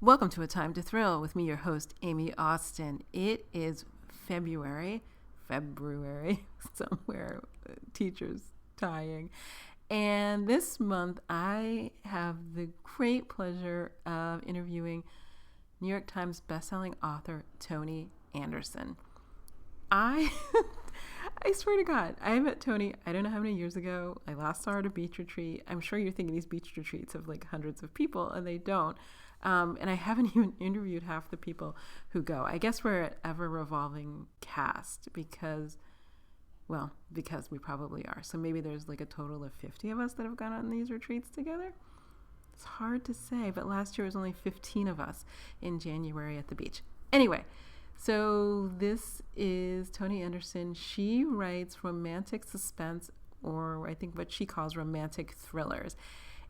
Welcome to A Time to Thrill with me, your host, Amy Austin. It is February, somewhere, teachers tying. And this month, I have the great pleasure of interviewing New York Times bestselling author Toni Anderson. I swear to God, I met Toni, I don't know how many years ago. I last saw her at a beach retreat. I'm sure you're thinking these beach retreats have like hundreds of people, and they don't. And I haven't even interviewed half the people who go. I guess we're at ever-revolving cast because we probably are. So maybe there's like a total of 50 of us that have gone on these retreats together. It's hard to say, but last year was only 15 of us in January at the beach. Anyway, so this is Toni Anderson. She writes romantic suspense, or I think what she calls romantic thrillers.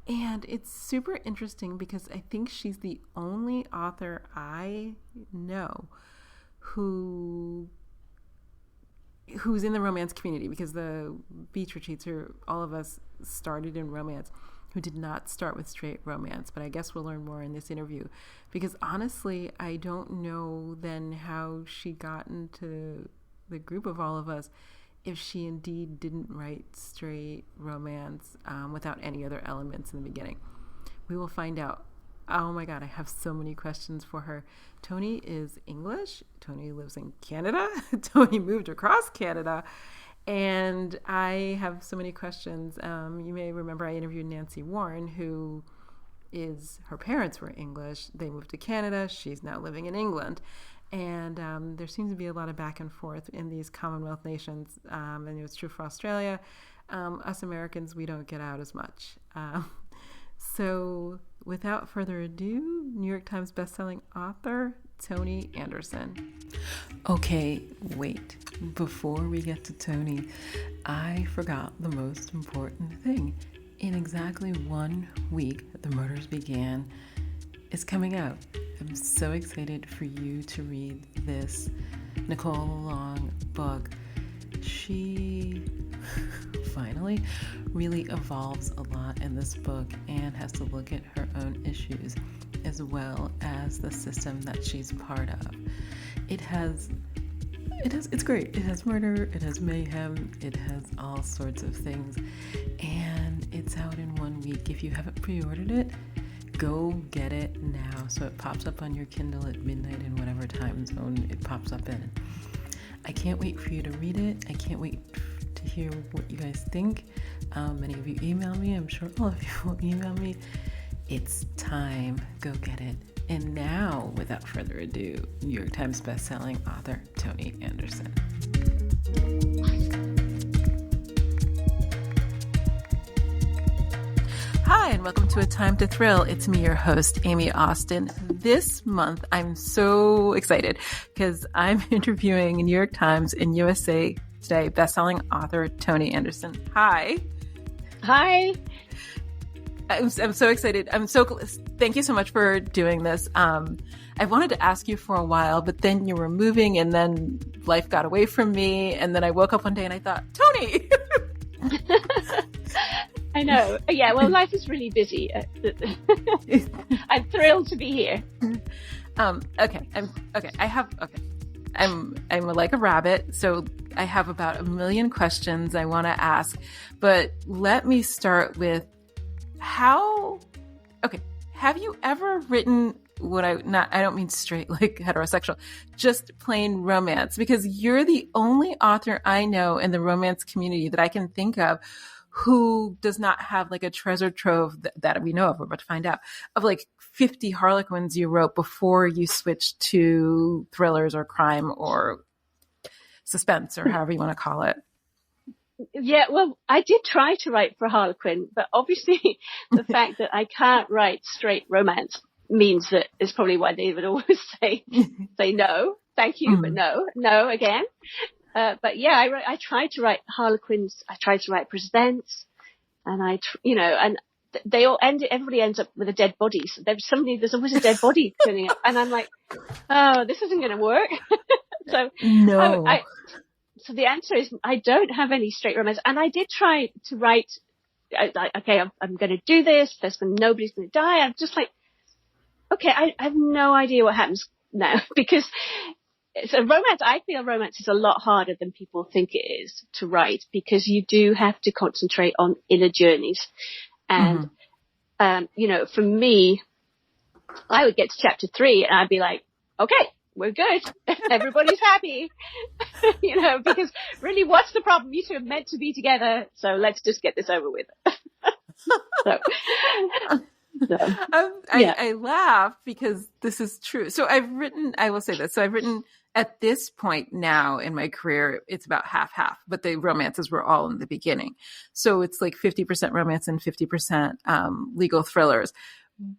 And it's super interesting because I think she's the only author I know who's in the romance community, because the beach retreats are all of us started in romance who did not start with straight romance. But I guess we'll learn more in this interview, because honestly, I don't know then how she got into the group of all of us if she indeed didn't write straight romance without any other elements in the beginning. We will find out. Oh my God, I have so many questions for her. Toni is English. Toni lives in Canada. Toni moved across Canada. And I have so many questions. You may remember I interviewed Nancy Warren, her parents were English. They moved to Canada. She's now living in England. And there seems to be a lot of back and forth in these Commonwealth nations. And it's true for Australia. Us Americans, we don't get out as much. So without further ado, New York Times bestselling author, Toni Anderson. Okay, wait. Before we get to Toni, I forgot the most important thing. In exactly 1 week, The Murders Began is coming out. I'm so excited for you to read this Nicole Long book. She finally really evolves a lot in this book and has to look at her own issues as well as the system that she's part of. It's great. It has murder, it has mayhem, it has all sorts of things, and it's out in 1 week. If you haven't pre-ordered it, go get it now so it pops up on your Kindle at midnight in whatever time zone it pops up in. I can't wait for you to read it. I can't wait to hear what you guys think. Many of you email me. I'm sure all of you will email me. It's time. Go get it. And now, without further ado, New York Times bestselling author Toni Anderson. Hi, and welcome to A Time to Thrill. It's me, your host, Amy Austin. This month, I'm so excited because I'm interviewing New York Times and USA Today bestselling author Toni Anderson. Hi. Hi. I'm so excited. Thank you so much for doing this. I wanted to ask you for a while, but then you were moving and then life got away from me. And then I woke up one day and I thought, Toni. I know. Yeah, well, life is really busy. I'm thrilled to be here. Okay. I'm like a rabbit, so I have about 1 million questions I want to ask. But let me start with have you ever written I don't mean straight, like heterosexual, just plain romance? Because you're the only author I know in the romance community that I can think of who does not have like a treasure trove that we know of, we're about to find out, of like 50 Harlequins you wrote before you switched to thrillers or crime or suspense or however you want to call it. Yeah, well, I did try to write for Harlequin, but obviously the fact that I can't write straight romance means that it's probably why they would always say no, thank you, but no again. But yeah, I tried to write Harlequins. I tried to write presents, and everybody ends up with a dead body. So there's always a dead body turning up, and I'm like, oh, this isn't going to work. So no. So the answer is I don't have any straight romance, and I did try to write. Okay, I'm going to do this. Nobody's going to die. I'm just like, okay, I have no idea what happens now because so I feel romance is a lot harder than people think it is to write because you do have to concentrate on inner journeys. And, for me, I would get to chapter 3 and I'd be like, okay, we're good. Everybody's happy, because really what's the problem? You two are meant to be together. So let's just get this over with. so, I laugh because this is true. So I will say this. So I've written at this point now in my career, it's about half, but the romances were all in the beginning. So it's like 50% romance and 50% legal thrillers.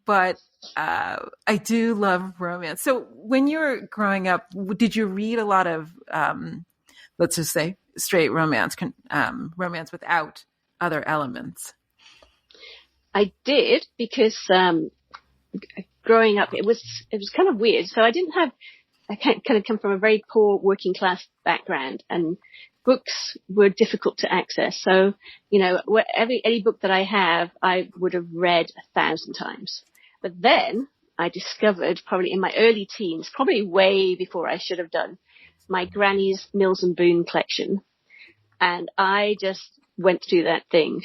But I do love romance. So when you were growing up, did you read a lot of, let's just say, straight romance, romance without other elements? I did because growing up, it was kind of weird. So I kind of come from a very poor working class background, and books were difficult to access. So, any book that I have, I would have read 1,000 times. But then I discovered, probably in my early teens, probably way before I should have done, my granny's Mills and Boon collection. And I just went through that thing,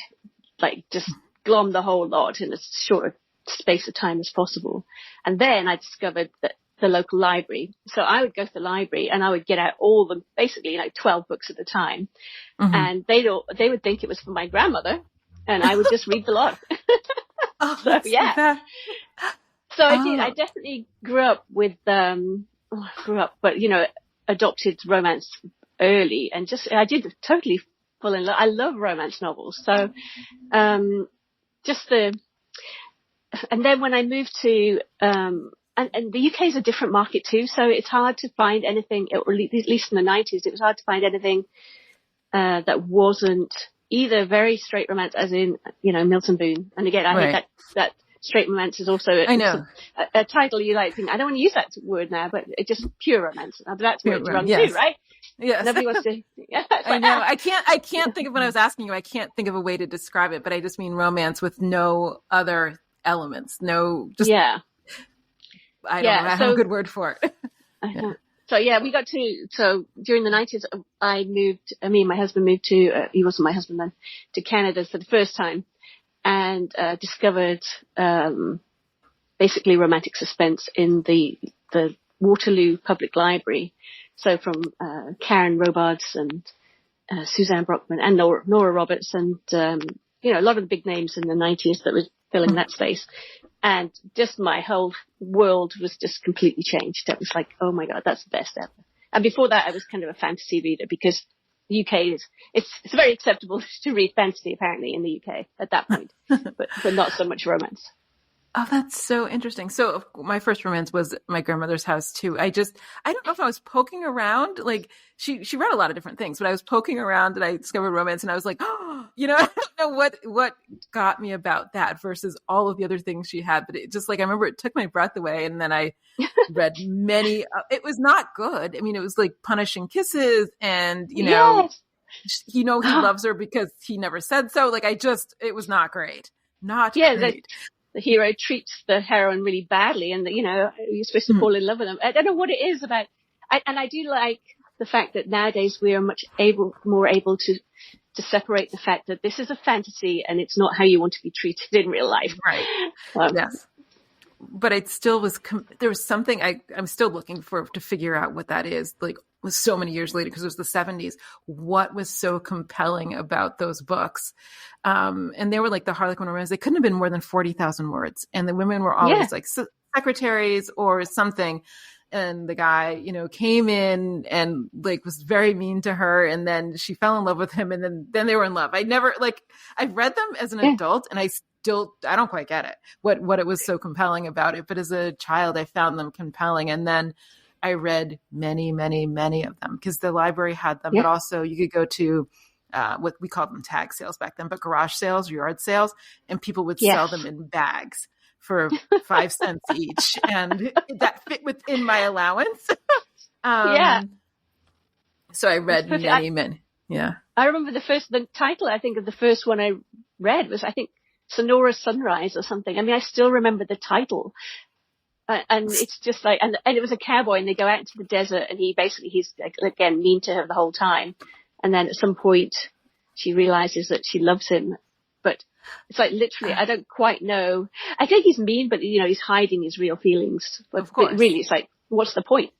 like just glommed the whole lot in as short a space of time as possible. And then I discovered that the local library. So I would go to the library and I would get out all the, basically 12 books at a time. Mm-hmm. And they would think it was for my grandmother, and I would just read the lot. So yeah. So I did. I definitely grew up with, but adopted romance early, and I did totally fall in love. I love romance novels. So, and then when I moved to, and the UK is a different market too, so it's hard to find anything, or at least in the 90s, it was hard to find anything that wasn't either very straight romance, as in, Mills and Boon. And again, I hate that straight romance is also a title you like think, I don't want to use that word now, but it's just pure romance. That's where it's run too, right? Yes. Nobody wants to. Yeah, I know. I can't think of, when I was asking you, I can't think of a way to describe it, but I just mean romance with no other elements. No, just. Yeah. I don't know. I have a good word for it. So so during the 90s, me and my husband moved to, he wasn't my husband then, to Canada for the first time, and discovered basically romantic suspense in the Waterloo Public Library. So from Karen Robards and Suzanne Brockman and Nora Roberts and, a lot of the big names in the 90s that was filling that space. And just my whole world was just completely changed. It was like, oh my God, that's the best ever. And before that, I was kind of a fantasy reader because the UK it's very acceptable to read fantasy apparently in the UK at that point, but not so much romance. Oh, that's so interesting. So my first romance was my grandmother's house too. I don't know if I was poking around, like she read a lot of different things, but I was poking around and I discovered romance and I was like, oh, I don't know what got me about that versus all of the other things she had. But it just I remember it took my breath away. And then I read many, it was not good. I mean, it was like Punishing Kisses and, yes. he loves her because he never said so. It was not great. Not great. The hero treats the heroine really badly, and you're supposed to fall in love with them. I don't know what it is about, and I do like the fact that nowadays we are more able to separate the fact that this is a fantasy and it's not how you want to be treated in real life. Right. Yes. But it still was. There was something I'm still looking to figure out what that is. Was so many years later because it was the 70s. What was so compelling about those books? And they were like the Harlequin romance. They couldn't have been more than 40,000 words. And the women were always secretaries or something. And the guy, came in and was very mean to her. And then she fell in love with him. And then they were in love. I've read them as an adult and I don't quite get it, what it was so compelling about it. But as a child, I found them compelling. And then I read many, many, many of them because the library had them, but also you could go to what we called them tag sales back then, but garage sales, yard sales, and people would sell them in bags for 5 cents each. And that fit within my allowance. So I read many. Yeah. I remember the title, I think, of the first one I read was, I think, Sonora Sunrise or something. I mean, I still remember the title. And it's just like, and it was a cowboy, and they go out into the desert, and he's again mean to her the whole time. And then at some point she realizes that she loves him, but it's like literally, I don't quite know. I think he's mean, but he's hiding his real feelings. But really, it's like, what's the point?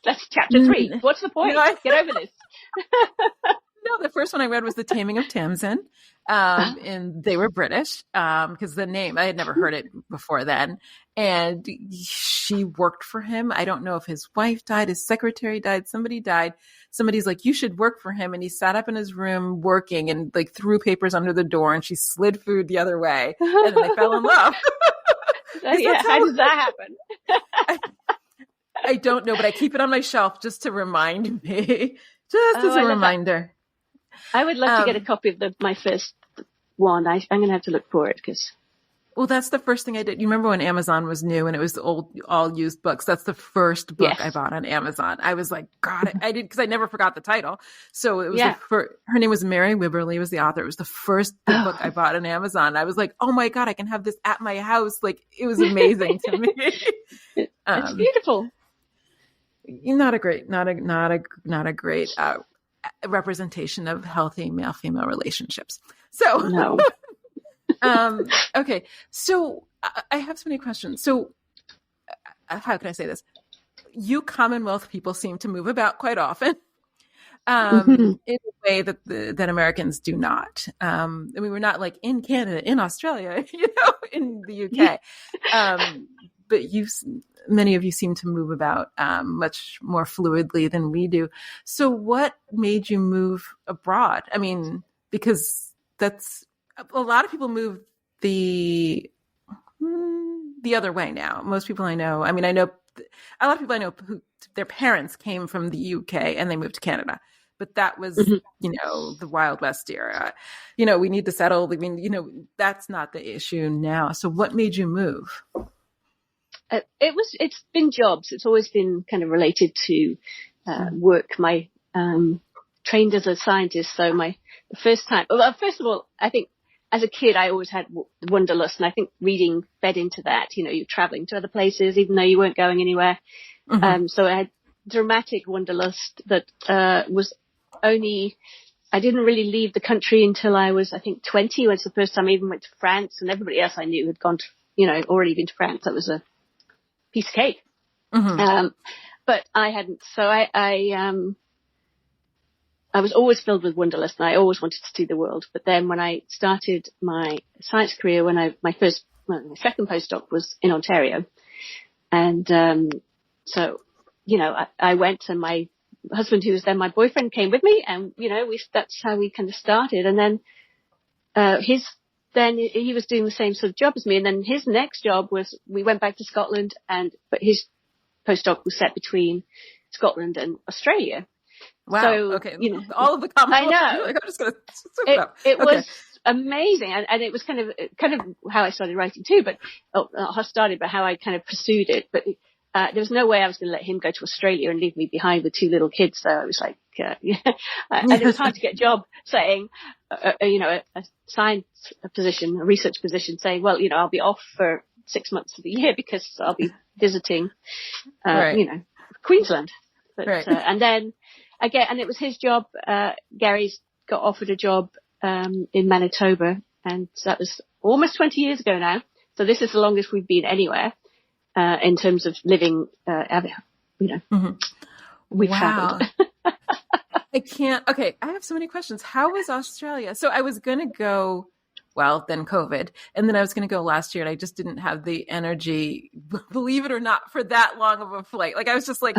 That's chapter 3. What's the point? No, get over this. No, the first one I read was The Taming of Tamsin. And they were British, because the name, I had never heard it before then. And she worked for him. I don't know if his wife died, his secretary died, somebody died. Somebody's like, you should work for him. And he sat up in his room working and like threw papers under the door, and she slid food the other way. And then they fell in love. Yeah, how does that happen? I don't know, but I keep it on my shelf just to remind me, as a reminder. I would love to get a copy of my first one. I'm going to have to look for it because. Well, that's the first thing I did. You remember when Amazon was new and it was all used books? That's the first book I bought on Amazon. I was like, God, I did, because I never forgot the title. So it was her name was Mary Wibberley was the author. It was the first book I bought on Amazon. I was like, oh my God, I can have this at my house. Like, it was amazing to me. It's beautiful. Not a great representation of healthy male-female relationships. So, no. Okay. So I have so many questions. So how can I say this? You Commonwealth people seem to move about quite often, in a way that Americans do not. I mean, we're not like in Canada, in Australia, in the UK. But many of you seem to move about much more fluidly than we do. So what made you move abroad? I mean, because that's a lot of people move the other way now. Most people I know, I mean, I know a lot of people I know who their parents came from the UK and they moved to Canada. But that was, the Wild West era. We need to settle. I mean, that's not the issue now. So what made you move? It's been jobs. It's always been kind of related to work. My trained as a scientist, so first of all, I think as a kid I always had wanderlust, and I think reading fed into that. You're traveling to other places even though you weren't going anywhere. So I had dramatic wanderlust that was only. I didn't really leave the country until I was, I think, 20. Was the first time I even went to France, and everybody else I knew had gone to, already been to France. That was a piece of cake. But I hadn't. So I was always filled with wanderlust, and I always wanted to see the world. But then when I started my science career, my second postdoc was in Ontario. And so, I went, and my husband, who was then my boyfriend, came with me, and, that's how we kind of started. And then then he was doing the same sort of job as me. And then his next job was, we went back to Scotland, but his postdoc was set between Scotland and Australia. Wow. So, okay. All of the comments. I know. I'm just going to it was amazing. And it was kind of how I started writing too, but not how I started, but how I kind of pursued it. But there was no way I was going to let him go to Australia and leave me behind with 2 little kids. So I was like, and it was hard to get a job saying, a science position, a research position saying, well, I'll be off for 6 months of the year because I'll be visiting, Queensland. But, and then and it was his job. Gary's got offered a job, in Manitoba, and that was almost 20 years ago now. So this is the longest we've been anywhere, in terms of living, we traveled. I have so many questions. How was Australia? So I was going to go, then COVID, and then I was going to go last year, and I just didn't have the energy, believe it or not, for that long of a flight. Like I was just like,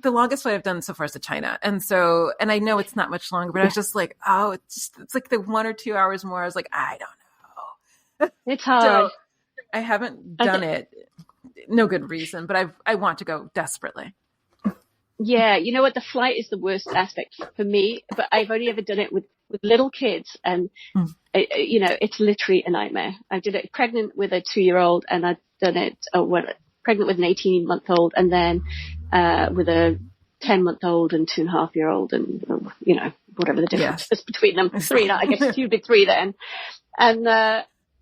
the longest flight I've done so far is to China. And so, and I know it's not much longer, but I was just like, it's like the 1 or 2 hours more. I was like, I don't know. It's hard. So I haven't done it. No good reason, but I want to go desperately. Yeah. You know what? The flight is the worst aspect for me, but I've only ever done it with little kids, and it's literally a nightmare. I did it pregnant with a 2-year-old, and I've done it pregnant with an 18-month-old, and then with a 10-month-old and 2.5-year-old, and whatever the difference is between them. 3, I guess it's 2 big 3 then. And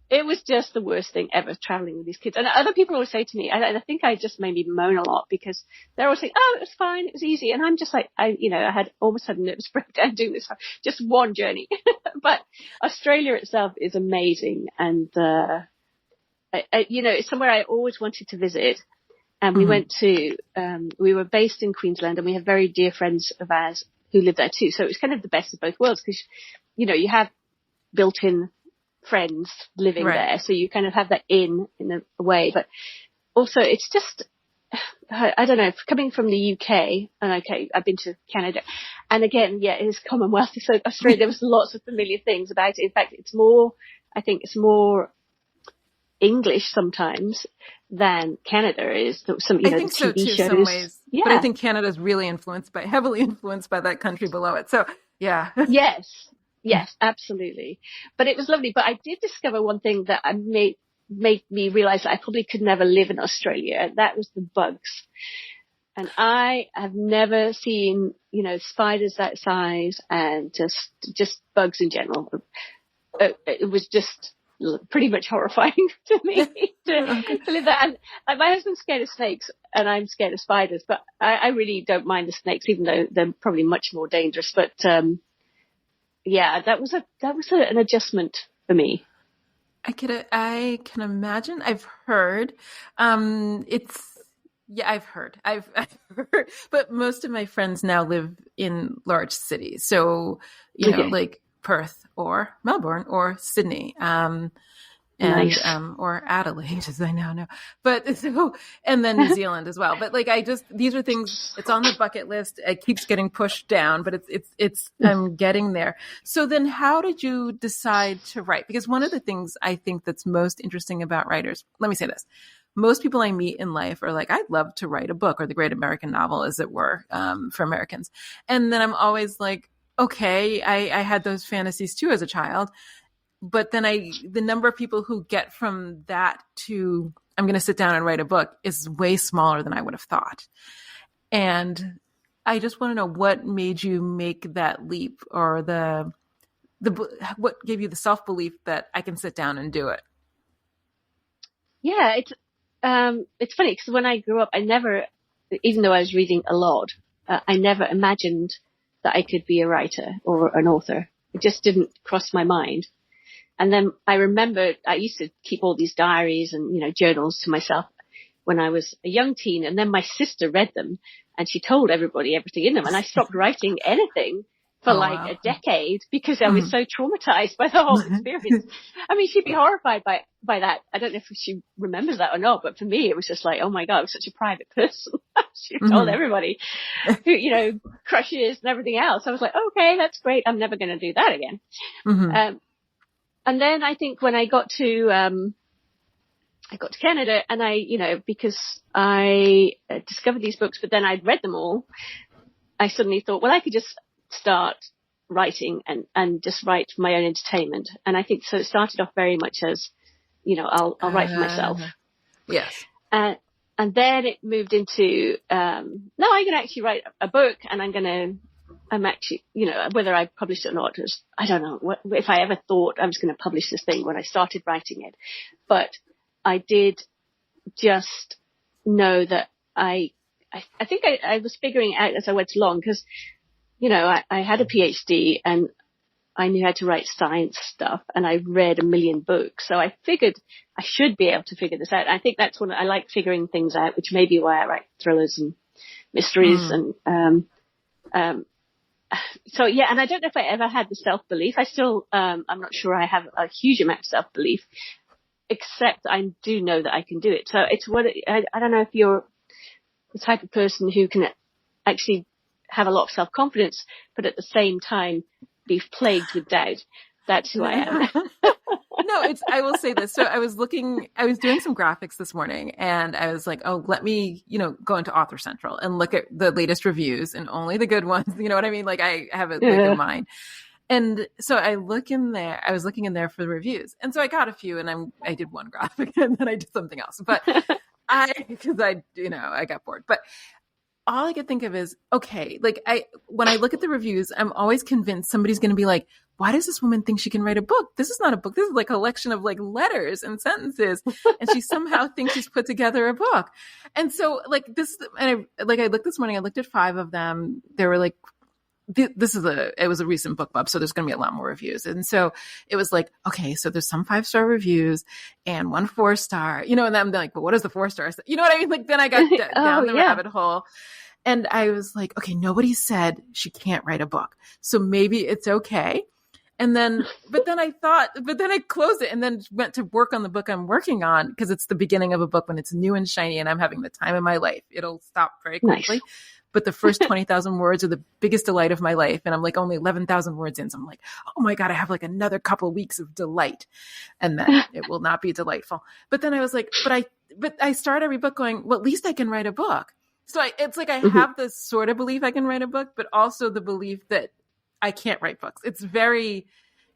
it was just the worst thing ever traveling with these kids. And other people always say to me, I think I just made me moan a lot because they're always saying, oh, it was fine. It was easy. And I'm just like, I had almost had a nervous breakdown doing this, just one journey. But Australia itself is amazing. And, it's somewhere I always wanted to visit. And we went to, we were based in Queensland, and we have very dear friends of ours who live there too. So it was kind of the best of both worlds because, you have built-in friends living there. So you kind of have that in a way. But also it's just, I don't know, coming from the UK, and okay, I've been to Canada. And again, yeah, it is Commonwealth. So Australia, there was lots of familiar things about it. In fact, I think it's more English sometimes than Canada is. I think so too, shows. some ways. Yeah. But I think Canada is really heavily influenced by that country below it. So yeah. Yes, absolutely. But it was lovely. But I did discover one thing that made me realize that I probably could never live in Australia. And that was the bugs. And I have never seen, spiders that size and just bugs in general. It was just pretty much horrifying to me to live that. And my husband's scared of snakes and I'm scared of spiders, but I really don't mind the snakes, even though they're probably much more dangerous. But, yeah, that was an adjustment for me. I can imagine. I've heard, I've heard, but most of my friends now live in large cities. So, like Perth or Melbourne or Sydney, Nice. or Adelaide, as I now know, and then New Zealand as well. But these are things, it's on the bucket list. It keeps getting pushed down, but I'm getting there. So then how did you decide to write? Because one of the things I think that's most interesting about writers, let me say this. Most people I meet in life are like, I'd love to write a book, or the great American novel, as it were, for Americans. And then I'm always like, okay, I had those fantasies too as a child. But then the number of people who get from that to, I'm going to sit down and write a book, is way smaller than I would have thought. And I just want to know what made you make that leap, or what gave you the self-belief that I can sit down and do it? Yeah, it's funny because when I grew up, I never, even though I was reading a lot, I never imagined that I could be a writer or an author. It just didn't cross my mind. And then I remember I used to keep all these diaries and, journals to myself when I was a young teen. And then my sister read them and she told everybody everything in them. And I stopped writing anything for a decade because I was so traumatized by the whole experience. I mean, she'd be horrified by that. I don't know if she remembers that or not, but for me, it was just like, oh my God, I was such a private person. She told everybody who, crushes and everything else. I was like, okay, that's great. I'm never going to do that again. Mm-hmm. And then I think when I got to Canada, and because I discovered these books, but then I'd read them all, I suddenly thought, well, I could just start writing and just write for my own entertainment. And I think so it started off very much as, I'll write for myself. Yes. And then it moved into, no, I can actually write a book, and I'm actually, whether I published it or not, I don't know if I ever thought I was going to publish this thing when I started writing it. But I did just know that I think I was figuring it out as I went along because, I had a PhD and I knew how to write science stuff, and I read a million books. So I figured I should be able to figure this out. I think that's when I like figuring things out, which may be why I write thrillers and mysteries and, so yeah, and I don't know if I ever had the self-belief. I still, I'm not sure I have a huge amount of self-belief, except I do know that I can do it. So it's I don't know if you're the type of person who can actually have a lot of self-confidence, but at the same time be plagued with doubt. That's who I am. No, I will say this. So I was doing some graphics this morning, and I was like, oh, let me, go into Author Central and look at the latest reviews, and only the good ones. You know what I mean? Like I have it in mind. And so I was looking in there for the reviews. And so I got a few, and I did one graphic and then I did something else, but because I got bored, but all I could think of is, okay, when I look at the reviews, I'm always convinced somebody's going to be like, why does this woman think she can write a book? This is not a book. This is like a collection of like letters and sentences. And she somehow thinks she's put together a book. And so like this, and I looked this morning, I looked at 5 of them. They were like, it was a recent book club, so there's going to be a lot more reviews. And so it was like, okay, so there's some 5-star reviews and 1 4-star, and then I'm like, but what is the 4-star? You know what I mean? Like then I got down the rabbit hole, and I was like, okay, nobody said she can't write a book, so maybe it's okay. And then, but then I closed it and then went to work on the book I'm working on, because it's the beginning of a book when it's new and shiny and I'm having the time of my life. It'll stop very quickly. Nice. But the first 20,000 words are the biggest delight of my life. And I'm like only 11,000 words in. So I'm like, oh my God, I have like another couple of weeks of delight. And then it will not be delightful. But then I was like, but I start every book going, well, at least I can write a book. So it's like, I have this sort of belief I can write a book, but also the belief that I can't write books. It's very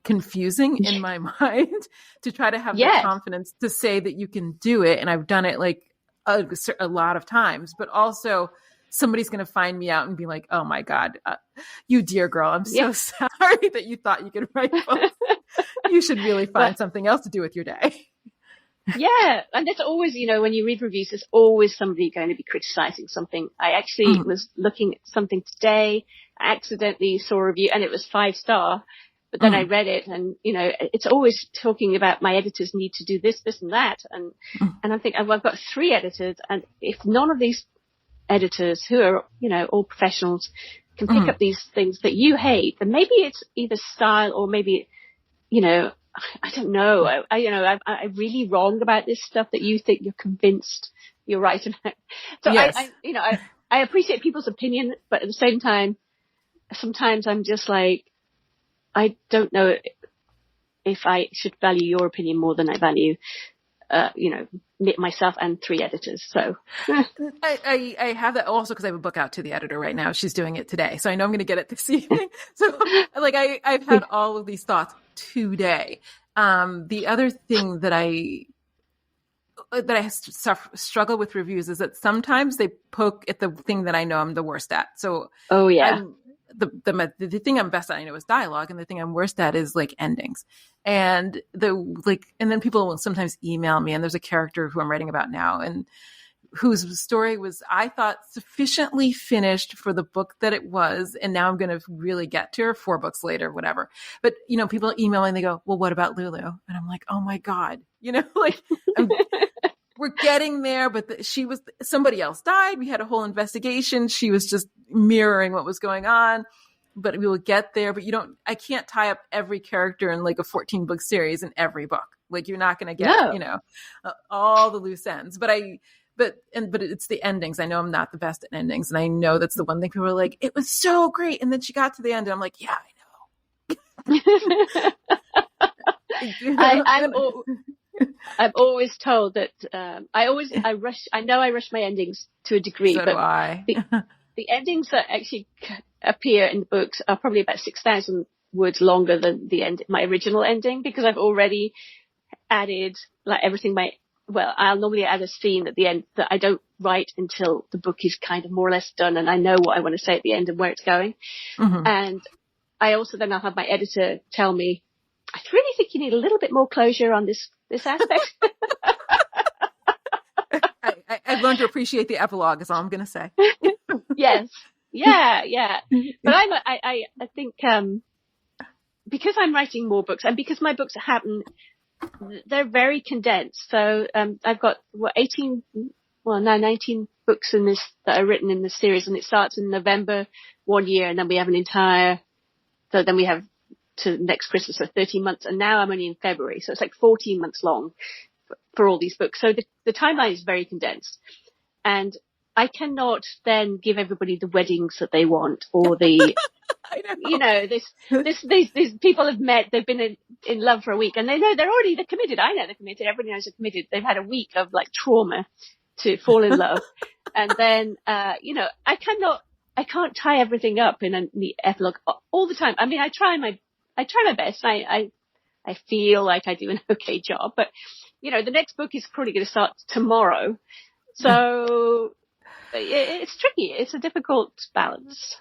confusing in my mind to try to have the confidence to say that you can do it. And I've done it like a lot of times, but also somebody's going to find me out and be like, oh my God, you dear girl, I'm so sorry that you thought you could write books. You should really find something else to do with your day. Yeah. And there's always, when you read reviews, there's always somebody going to be criticizing something. I actually was looking at something today. I accidentally saw a review and it was 5-star, but then I read it and, it's always talking about my editors need to do this, this and that. And I think I've got 3 editors, and if none of these editors who are, all professionals can pick up these things that you hate, then maybe it's either style or maybe, I don't know. I'm really wrong about this stuff that you think you're convinced you're right about. So yes. I appreciate people's opinion, but at the same time, sometimes I'm just like, I don't know if I should value your opinion more than I value myself and 3 editors. So I have that also because I have a book out to the editor right now. She's doing it today. So I know I'm going to get it this evening. So like I've had all of these thoughts today. The other thing that I struggle with reviews is that sometimes they poke at the thing that I know I'm the worst at. So the thing I'm best at, I know, is dialogue, and the thing I'm worst at is like endings. And and then people will sometimes email me, and there's a character who I'm writing about now, and whose story was, I thought, sufficiently finished for the book that it was, and now I'm going to really get to her 4 books later, whatever. But people email me and they go, well, what about Lulu? And I'm like, oh my God, we're getting there, but somebody else died. We had a whole investigation. She was just mirroring what was going on, but we will get there. But I can't tie up every character in like a 14-book series in every book. Like you're not going to get, all the loose ends, but it's the endings. I know I'm not the best at endings. And I know that's the one thing people are like, it was so great. And then she got to the end and I'm like, yeah, I know. I've always told that I rush my endings to a degree, so but do I. the endings that actually appear in the books are probably about 6,000 words longer than my original ending, because I've already added like everything. I'll normally add a scene at the end that I don't write until the book is kind of more or less done and I know what I want to say at the end and where it's going. And I also then I'll have my editor tell me, I really think you need a little bit more closure on this aspect. I've learned to appreciate the epilogue is all I'm going to say. Yes. Yeah. But I think, because I'm writing more books and because my books they're very condensed. So, I've got 19 books in this that are written in this series, and it starts in November one year, and then we have then we have to next Christmas, so 13 months. And now I'm only in February. So it's like 14 months long for all these books. So the timeline is very condensed, and I cannot then give everybody the weddings that they want or the, I know. These people have met, they've been in love for a week and they're committed. I know they're committed. Everybody knows they're committed. They've had a week of like trauma to fall in love. And then, I can't tie everything up in a neat epilogue all the time. I mean, I try my best. I feel like I do an okay job, but the next book is probably going to start tomorrow. So it's tricky. It's a difficult balance.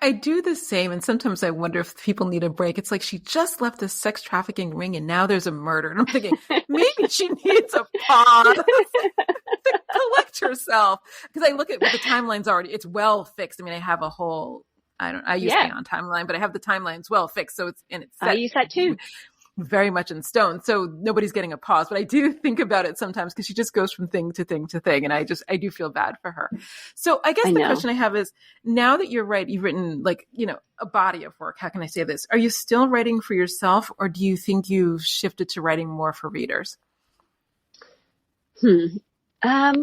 I do the same, and sometimes I wonder if people need a break. It's like she just left the sex trafficking ring, and now there's a murder. And I'm thinking maybe she needs a pause to collect herself. Because I look at the timeline's already, it's well fixed. I mean, I have a whole, I use Yeah, Beyond Timeline, but I have the timelines well fixed, so it's I set use that too. very much in stone. So nobody's getting a pause, but I do think about it sometimes because she just goes from thing to thing to thing. And I do feel bad for her. So I guess I the know. question I have is, now that you're you've written like, a body of work. How can I say this? Are you still writing for yourself, or do you think you've shifted to writing more for readers? Both. I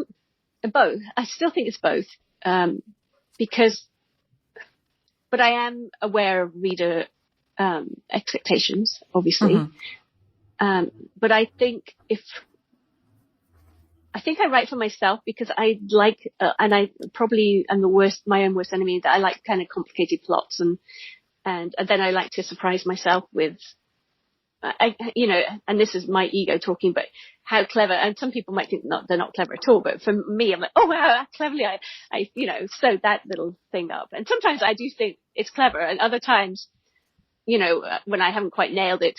still think it's both. Because, but I am aware of reader expectations, obviously. Mm-hmm. But I think I write for myself because I like, and I probably am my own worst enemy, that I like kind of complicated plots, and then I like to surprise myself with, and this is my ego talking, but how clever, and some people might think they're not clever at all, but for me, I'm like, oh wow, how cleverly I sewed that little thing up. And sometimes I do think it's clever, and other times, when I haven't quite nailed it.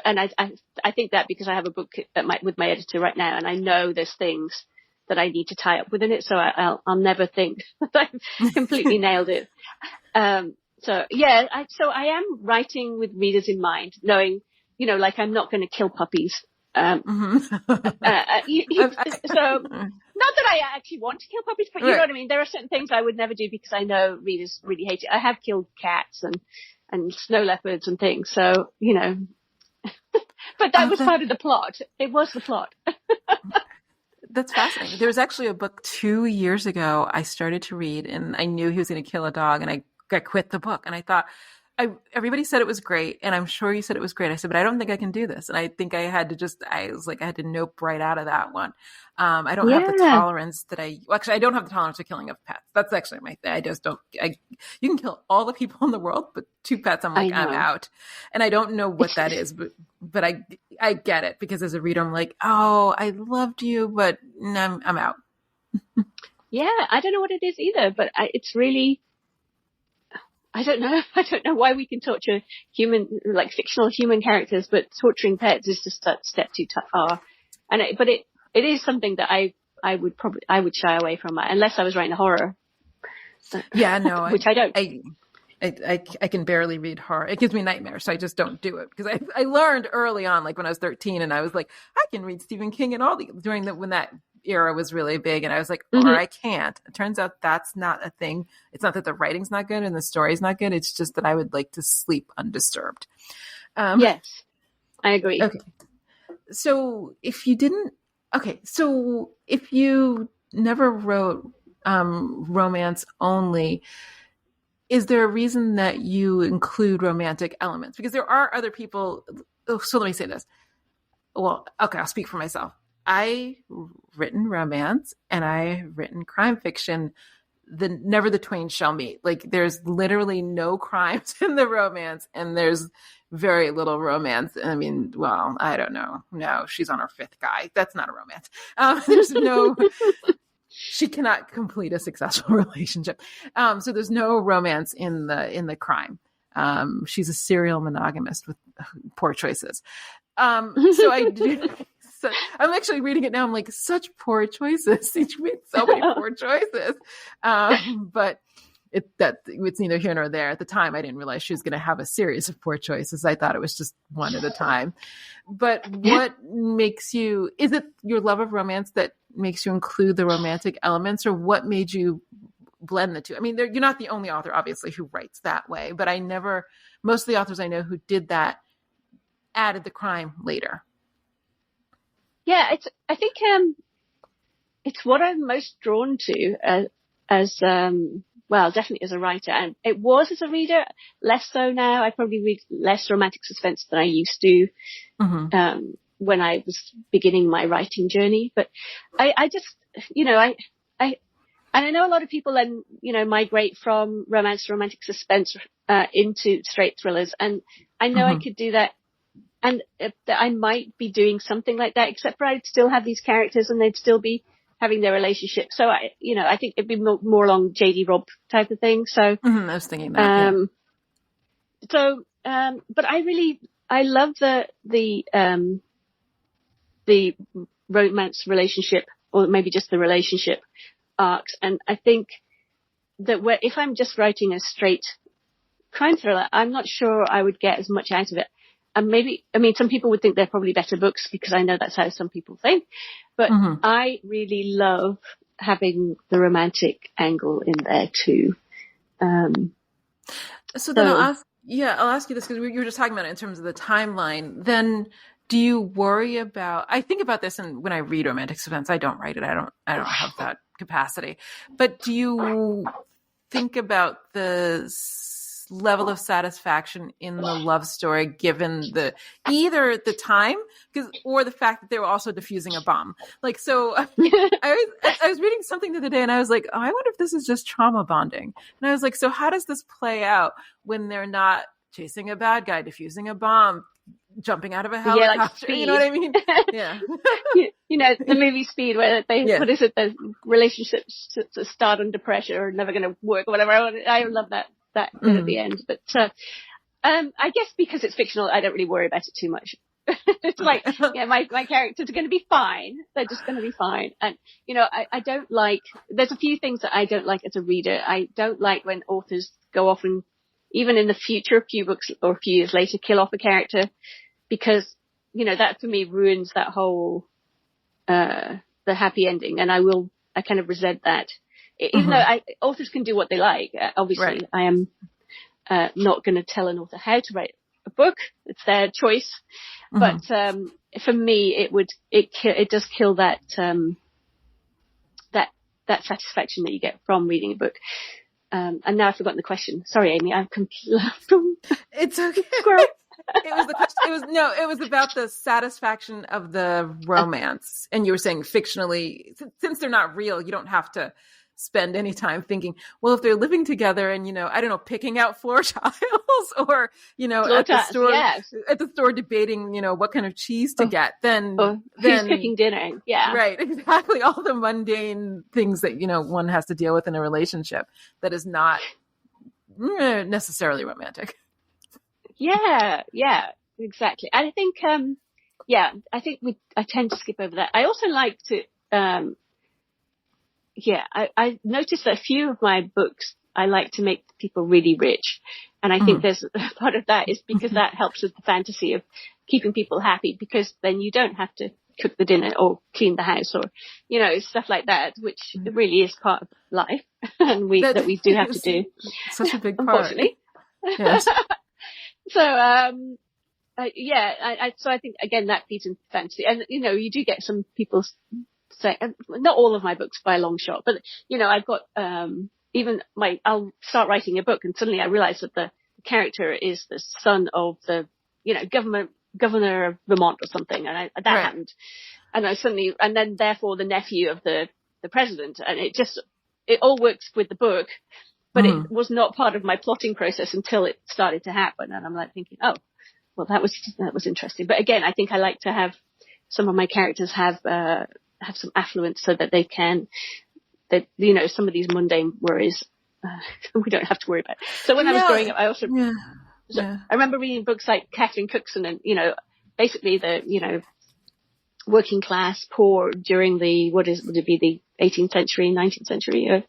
And I think that because I have a book with my editor right now, and I know there's things that I need to tie up within it, so I'll never think that I've completely nailed it. So yeah, so I am writing with readers in mind, knowing, like I'm not going to kill puppies. Mm-hmm. So not that I actually want to kill puppies, but you know what I mean? There are certain things I would never do because I know readers really hate it. I have killed cats and snow leopards and things, so but that was part of the plot. It was the plot. That's fascinating. There was actually a book 2 years ago I started to read, and I knew he was going to kill a dog, and I quit the book. And I thought, everybody said it was great, and I'm sure you said it was great. I said, but I don't think I can do this. And I think I had to nope right out of that one. I don't have the tolerance actually, I don't have the tolerance for killing of pets. That's actually my thing. I just don't, you can kill all the people in the world, but 2 pets, I'm like, I'm out. And I don't know what that is, but I get it, because as a reader, I'm like, oh, I loved you, but I'm out. Yeah. I don't know what it is either, but it's really, I don't know. I don't know why we can torture fictional human characters, but torturing pets is just that step too far. But it is something that I would shy away from, unless I was writing a horror. Yeah, no, which I don't. I can barely read horror. It gives me nightmares, so I just don't do it. Because I learned early on, like when I was 13, and I was like, I can read Stephen King and when that era was really big, and I was like, or I can't. It turns out that's not a thing. It's not that the writing's not good and the story's not good. It's just that I would like to sleep undisturbed. Yes, I agree. Okay. So if you never wrote romance only, is there a reason that you include romantic elements? Because there are other people. So let me say this. Well, okay, I'll speak for myself. I've written romance and I've written crime fiction. Never the twain shall meet. Like, there's literally no crimes in the romance, and there's very little romance. I mean, well, I don't know. No, she's on her 5th guy. That's not a romance. There's no. She cannot complete a successful relationship. So there's no romance in the crime. She's a serial monogamist with poor choices. So I do. So I'm actually reading it now. I'm like, such poor choices. She made so many poor choices. But it's neither here nor there. At the time, I didn't realize she was going to have a series of poor choices. I thought it was just one at a time. But what is it your love of romance that makes you include the romantic elements, or what made you blend the two? I mean, you're not the only author, obviously, who writes that way, but most of the authors I know who did that added the crime later. Yeah, I think it's what I'm most drawn to as definitely as a writer, and it was as a reader, less so now. I probably read less romantic suspense than I used to when I was beginning my writing journey. But I just, I know a lot of people then, migrate from romance to romantic suspense into straight thrillers, and I know I could do that. And that I might be doing something like that, except for I'd still have these characters and they'd still be having their relationship. So I think it'd be more along JD Robb type of thing. So, I was thinking that. But I love the romance relationship, or maybe just the relationship arcs. And I think that if I'm just writing a straight crime thriller, I'm not sure I would get as much out of it. And some people would think they're probably better books, because I know that's how some people think. But I really love having the romantic angle in there too. So then I'll ask you this, because you were just talking about it in terms of the timeline. Then do you worry about, I think about this, and when I read romantic suspense, I don't write it. I don't have that capacity. But do you think about the level of satisfaction in the love story, given either the time, or the fact that they were also defusing a bomb? Like, so I was reading something the other day, and I was like, oh, I wonder if this is just trauma bonding. And I was like, so how does this play out when they're not chasing a bad guy, defusing a bomb, jumping out of a helicopter? Like you know what I mean? Yeah. The movie Speed, where what is it, the relationships start under pressure or never going to work or whatever. I love that bit at the end. But I guess because it's fictional, I don't really worry about it too much. It's like, my characters are going to be fine. They're just going to be fine. And, I don't like, there's a few things that I don't like as a reader. I don't like when authors go off and, even in the future, a few books or a few years later, kill off a character, because, that for me ruins that whole, the happy ending. And I kind of resent that. Even though authors can do what they like. Obviously, right. I am not going to tell an author how to write a book. It's their choice. But for me, it does kill that that satisfaction that you get from reading a book. And now I've forgotten the question. Sorry, Amy, I'm completely lost. It's okay. It was the question. It was about the satisfaction of the romance. And you were saying fictionally, since they're not real, you don't have to spend any time thinking, well, if they're living together and, I don't know, picking out floor tiles or, at the store debating, what kind of cheese to get, then who's cooking dinner. Yeah. Right. Exactly. All the mundane things that, one has to deal with in a relationship that is not necessarily romantic. Yeah. Yeah, exactly. And I think, I tend to skip over that. I also like to, I noticed that a few of my books, I like to make people really rich. And I think there's part of that is because that helps with the fantasy of keeping people happy, because then you don't have to cook the dinner or clean the house or, stuff like that, which really is part of life and we do have to do. Such a big part. Unfortunately. Yes. So, so I think, again, that feeds into fantasy. And, you do get some people say, not all of my books by a long shot, but, I've got, I'll start writing a book and suddenly I realize that the character is the son of the, governor of Vermont or something. And that happened. And then therefore the nephew of the president. And it all works with the book, but it was not part of my plotting process until it started to happen. And I'm like thinking, oh, well, that was interesting. But again, I think I like to have some of my characters have some affluence so that they can, some of these mundane worries, we don't have to worry about. So when I was growing up, I also, I remember reading books like Catherine Cookson and, basically the, working class poor during the, would it be the 18th century, 19th century.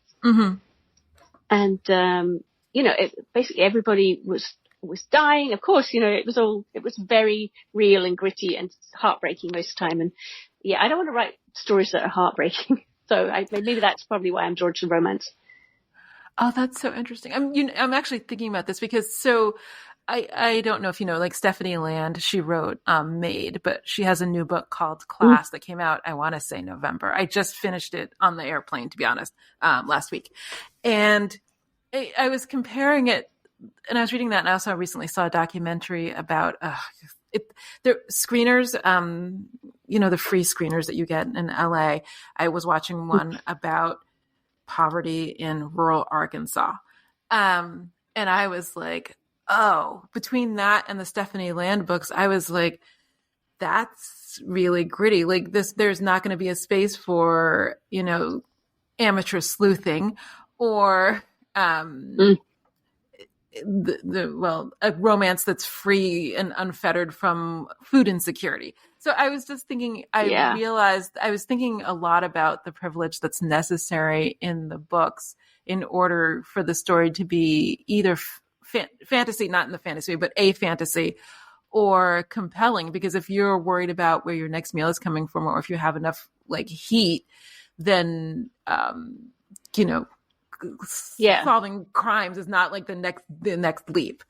And, basically everybody was dying. Of course, it was very real and gritty and heartbreaking most of the time. And I don't want to write stories that are heartbreaking. So maybe that's probably why I'm drawn to romance. Oh, that's so interesting. I'm actually thinking about this because I don't know if like Stephanie Land, she wrote Maid, but she has a new book called Class that came out, I want to say November. I just finished it on the airplane, to be honest, last week. And I was comparing it, and I was reading that, and I also recently saw a documentary about the screeners, the free screeners that you get in LA. I was watching one about poverty in rural Arkansas. And I was like, oh, between that and the Stephanie Land books, I was like, that's really gritty. Like this, there's not going to be a space for, amateur sleuthing or, Mm, a romance that's free and unfettered from food insecurity. So I was just thinking, I yeah. realized I was thinking a lot about the privilege that's necessary in the books in order for the story to be either fantasy, not in the fantasy, but a fantasy, or compelling. Because if you're worried about where your next meal is coming from, or if you have enough like heat, then, Yeah. solving crimes is not like the next leap.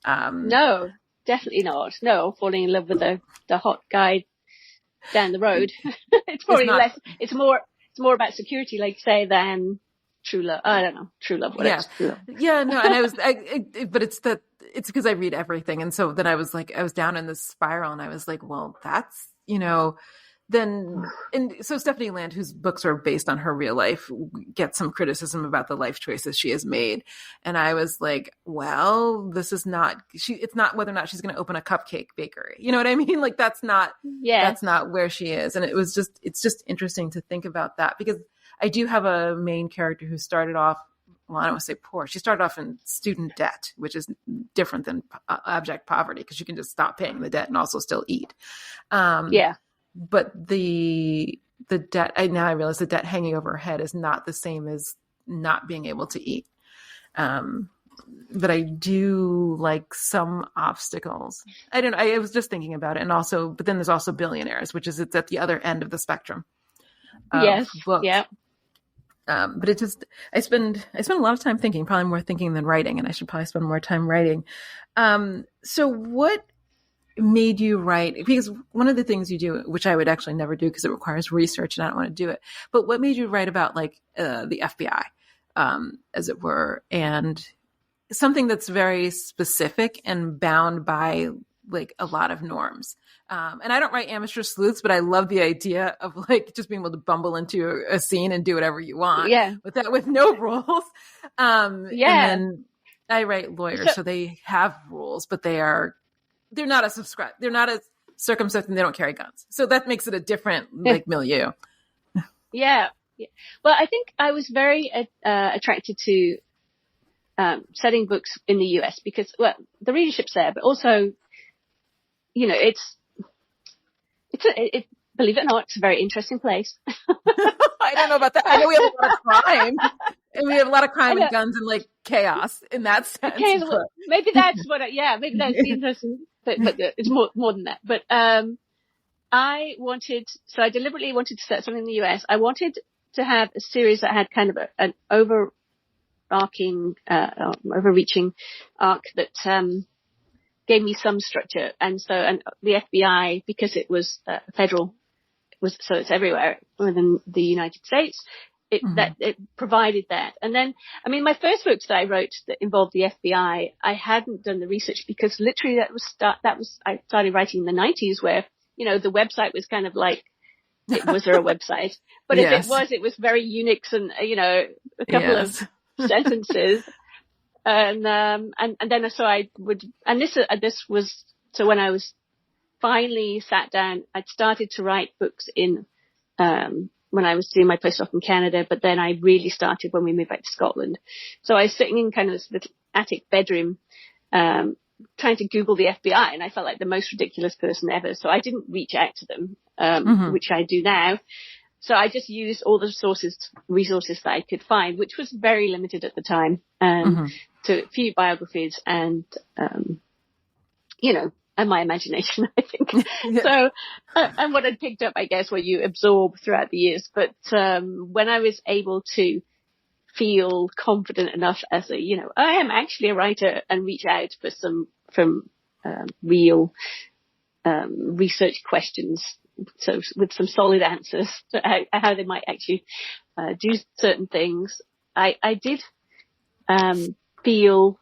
No, definitely not. No, falling in love with the hot guy down the road. It's It's probably not. less, it's more about security, like say, than true love. I don't know. True love, whatever. Yeah, True love. yeah, no, and but it's because I read everything, and so then I was down in this spiral, and I was like, well, that's then, and so Stephanie Land, whose books are based on her real life, gets some criticism about the life choices she has made, and I was like, well, this is not it's not whether or not she's going to open a cupcake bakery, you know what I mean? Like that's not Yes. where she is, and it's just interesting to think about that, because I do have a main character who started off, well, I don't want to say poor. She started off in student debt, which is different than abject poverty, because you can just stop paying the debt and also still eat. Yeah. But the debt, now I realize the debt hanging over her head is not the same as not being able to eat. But I do like some obstacles. I don't know. I was just thinking about it. And also, but then there's also billionaires, it's at the other end of the spectrum of Yes. books. Yeah. But it just, I spend a lot of time thinking, probably more thinking than writing, and I should probably spend more time writing. So what made you write? Because one of the things you do, which I would actually never do because it requires research and I don't want to do it, but what made you write about like the FBI, as it were, and something that's very specific and bound by like a lot of norms. And I don't write amateur sleuths, but I love the idea of like just being able to bumble into a scene and do whatever you want with no rules. And then I write lawyers, so they have rules, but they're not as circumspect, and they don't carry guns. So that makes it a different like milieu. Yeah. Well, I think I was very attracted to setting books in the US because, well, the readership's there, but also, believe it or not, it's a very interesting place. I don't know about that. I know we have a lot of crime, and we have a lot of crime and guns and like chaos in that sense. Okay, well, maybe that's maybe that's the interesting, but it's more than that. But I deliberately wanted to set something in the US. I wanted to have a series that had kind of an overreaching arc that gave me some structure. And the FBI, because it was federal, so it's everywhere within the United States, it provided that. And then, I mean, my first books that I wrote that involved the FBI, I hadn't done the research because literally I started writing in the 90s where, the website was kind of like, was there a website? But if it was very Unix and, a couple of sentences. And then so I would, and this was, so when I was finally sat down, I'd started to write books when I was doing my postdoc in Canada, but then I really started when we moved back to Scotland. So I was sitting in kind of this little attic bedroom, trying to Google the FBI, and I felt like the most ridiculous person ever. So I didn't reach out to them, which I do now. So I just used all the resources that I could find, which was very limited at the time, to a few biographies and, and my imagination, I think. So, and what I'd picked up, I guess, what you absorb throughout the years. But when I was able to feel confident enough as I am actually a writer, and reach out for from real research questions, so with some solid answers to how they might actually do certain things, I did feel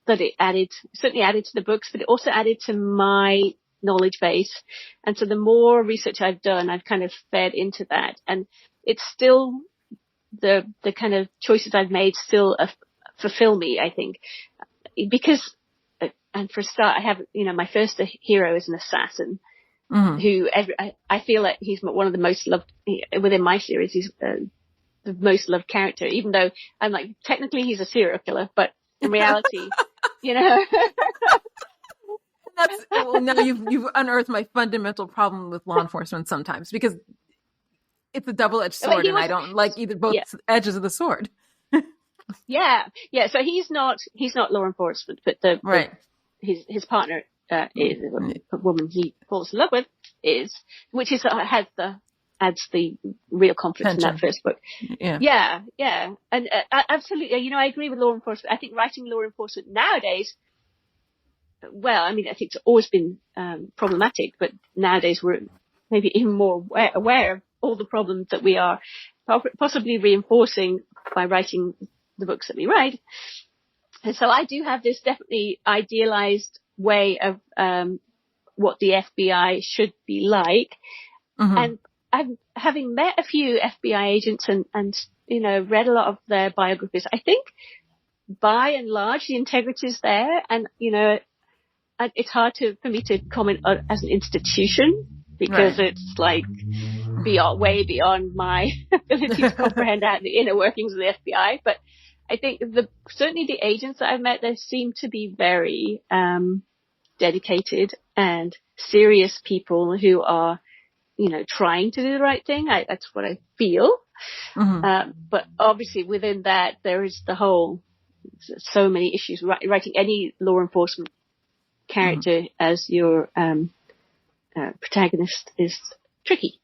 that it certainly added to the books, but it also added to my knowledge base. And so the more research I've done, I've kind of fed into that. And it's still the kind of choices I've made still fulfill me, I think, because, and for a start, I have, my first hero is an assassin. who I feel like he's one of the most loved within my series. He's the most loved character, even though I'm like, technically he's a serial killer, but in reality, you know. Now you've unearthed my fundamental problem with law enforcement sometimes, because it's a double-edged sword, and I don't like either both edges of the sword. Yeah. So he's not law enforcement, but his partner is a woman he falls in love with, which adds the real conflict in that first book. Yeah. And absolutely, you know, I agree with law enforcement. I think writing law enforcement nowadays, well, I mean, I think it's always been problematic, but nowadays we're maybe even more aware of all the problems that we are possibly reinforcing by writing the books that we write. And so I do have this definitely idealized way of what the FBI should be like. And having met a few FBI agents and you know, read a lot of their biographies, I think by and large the integrity is there. And you know, it's hard for me to comment on, as an institution, because it's like way beyond my ability to comprehend the inner workings of the FBI. But I think certainly the agents that I've met, they seem to be very dedicated and serious people who are, you know, trying to do the right thing. That's what I feel. But obviously within that, there is so many issues. Writing any law enforcement character as your protagonist is tricky.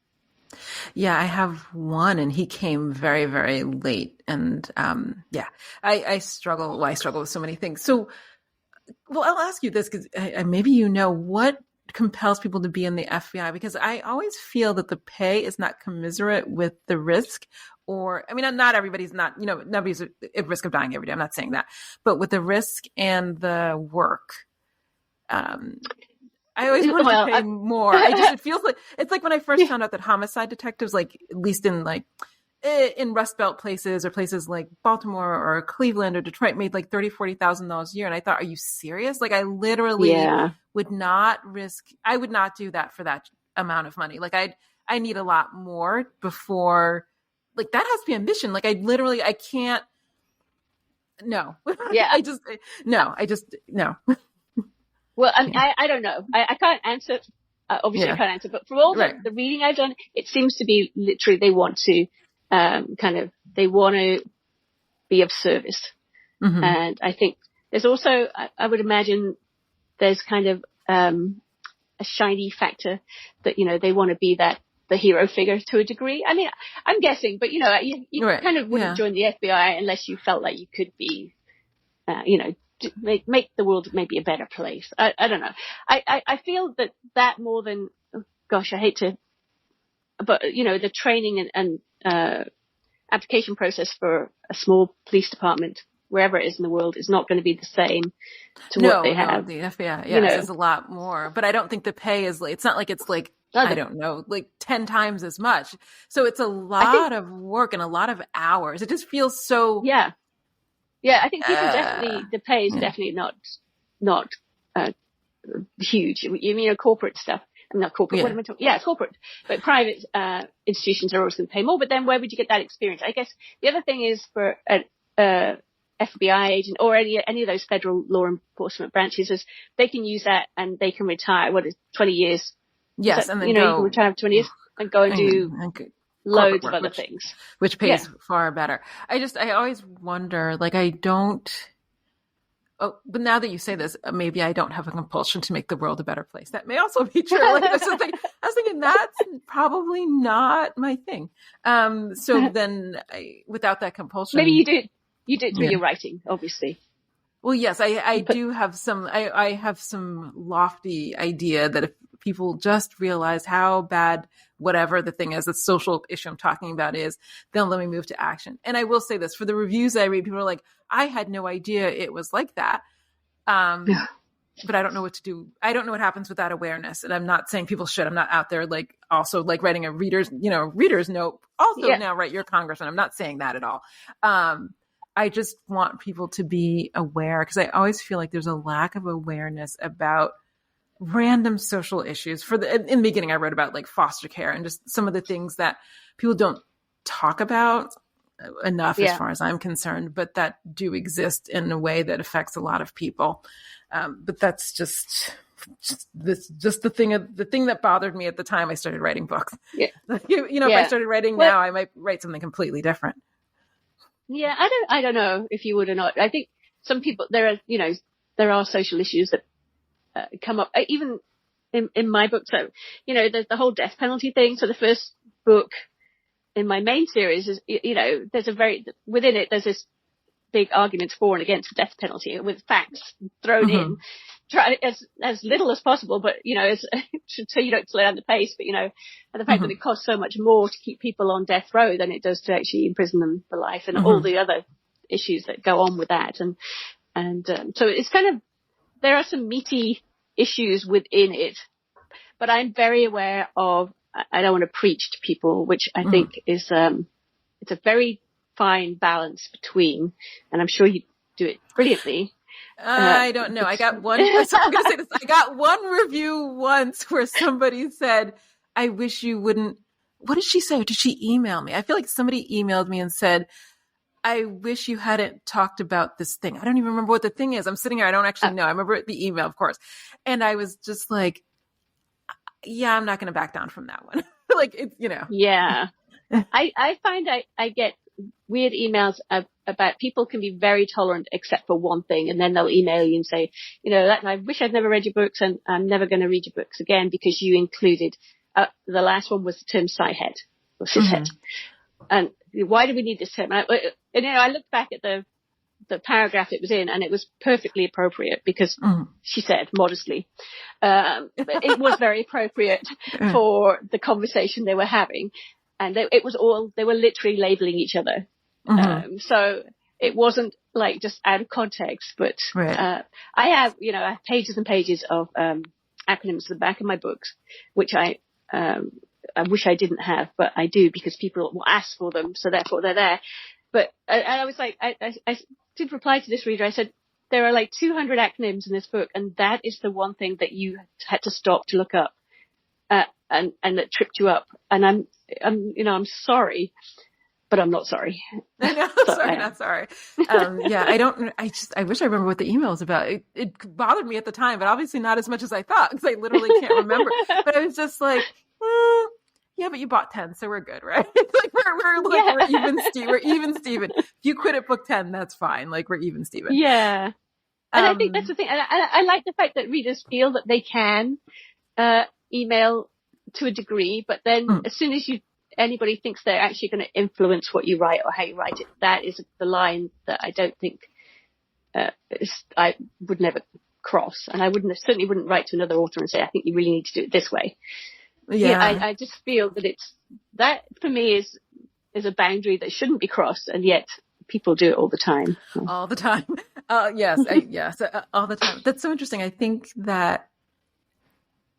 Yeah, I have one, and he came very, very late. And I struggle. Well, I struggle with so many things. So, well, I'll ask you this, because maybe you know, what compels people to be in the FBI? Because I always feel that the pay is not commensurate with the risk. Or, I mean, not everybody's not, you know, nobody's at risk of dying every day. I'm not saying that. But with the risk and the work, I always wanted to pay more. It feels like, it's like when I first found out that homicide detectives, like, at least in Rust Belt places, or places like Baltimore or Cleveland or Detroit, made like $30,000-$40,000 a year. And I thought, are you serious? Like, I literally would not do that for that amount of money. Like, I need a lot more before, like, that has to be a mission. Like, I can't, no. Yeah. No. Well, I don't know. I can't answer. Obviously, I can't answer. But from all the reading I've done, it seems to be literally they want to be of service. And I think there's also, I would imagine, there's kind of a shiny factor that, you know, they want to be the hero figure to a degree. I mean, I'm guessing, but you know, you kind of wouldn't join the FBI unless you felt like you could be, you know, make the world maybe a better place. I don't know. I feel that more than, gosh, I hate to, but you know, the training and application process for a small police department, wherever it is in the world, is not going to be the same to what they have. The FBI, is a lot more, but I don't think the pay is like, it's not like it's like, I don't know, like 10 times as much. So it's a lot of work and a lot of hours. It just feels so. Yeah, I think people definitely, the pay is definitely not huge. You mean corporate stuff? I'm not corporate. What am I talking? Yeah, corporate. But private institutions are always going to pay more. But then where would you get that experience? I guess the other thing is for an FBI agent or any of those federal law enforcement branches is they can use that and they can retire. 20 years? Yes, and then you can retire for 20 years and go and do loads of other things, which pays far better. I always wonder, like, but now that you say this, maybe I don't have a compulsion to make the world a better place. That may also be true. Like, I was thinking that's probably not my thing. So then without that compulsion, maybe you do through your writing, obviously. Well, yes, I do have some, I have some lofty idea that if people just realize how bad whatever the thing is, the social issue I'm talking about is, then let me move to action. And I will say this, for the reviews I read, people are like, I had no idea it was like that. But I don't know what to do. I don't know what happens with that awareness. And I'm not saying people should. I'm not out there like also like writing a reader's note. Also now write your congressman. I'm not saying that at all. I just want people to be aware, because I always feel like there's a lack of awareness about random social issues. In the beginning, I wrote about like foster care and just some of the things that people don't talk about enough as far as I'm concerned, but that do exist in a way that affects a lot of people. But that's just the thing that bothered me at the time I started writing books. Yeah. If I started writing now, I might write something completely different. Yeah, I don't know if you would or not. I think some people, there are social issues that come up, even in my book. So, there's the whole death penalty thing. So the first book in my main series is, within it, there's this big arguments for and against the death penalty with facts thrown in. Try as little as possible, but so you don't slow down the pace. But and the fact that it costs so much more to keep people on death row than it does to actually imprison them for life, and all the other issues that go on with that, and so it's kind of, there are some meaty issues within it, but I'm very aware of, I don't want to preach to people, which I think is it's a very fine balance between, and I'm sure you do it brilliantly. I don't know. I got one. So I'm going to say this. I got one review once where somebody said, "I wish you wouldn't." What did she say? Or did she email me? I feel like somebody emailed me and said, "I wish you hadn't talked about this thing." I don't even remember what the thing is. I'm sitting here. I don't actually know. I remember the email, of course, and I was just like, "Yeah, I'm not going to back down from that one." Like it's Yeah, I find I get weird emails about people can be very tolerant except for one thing, and then they'll email you and say, I wish I'd never read your books, and I'm never going to read your books again because you included the last one was the term psyhead or cishead, and why do we need this term? I looked back at the paragraph it was in, and it was perfectly appropriate because she said modestly, it was very appropriate for the conversation they were having. And they were literally labeling each other. So it wasn't like just out of context, but I have pages and pages of acronyms at the back of my books, which I wish I didn't have, but I do because people will ask for them, so therefore they're there. But I was like, I did reply to this reader. I said, there are like 200 acronyms in this book, and that is the one thing that you had to stop to look up, and that tripped you up. And I'm sorry, but I'm not sorry. I know, not sorry. I wish I remember what the email was about. It bothered me at the time, but obviously not as much as I thought, because I literally can't remember. But I was just like, yeah, but you bought 10, so we're good, right? Like we're even, we're even Steven. If you quit at book 10, that's fine. Like we're even Steven. Yeah. And I think that's the thing. And I like the fact that readers feel that they can email to a degree, but then as soon as anybody thinks they're actually going to influence what you write or how you write it, that is the line that I don't think I would never cross. And I certainly wouldn't write to another author and say, I think you really need to do it this way. Yeah, I just feel that that for me is a boundary that shouldn't be crossed, and yet people do it all the time. All the time. Yes, all the time. That's so interesting. I think that,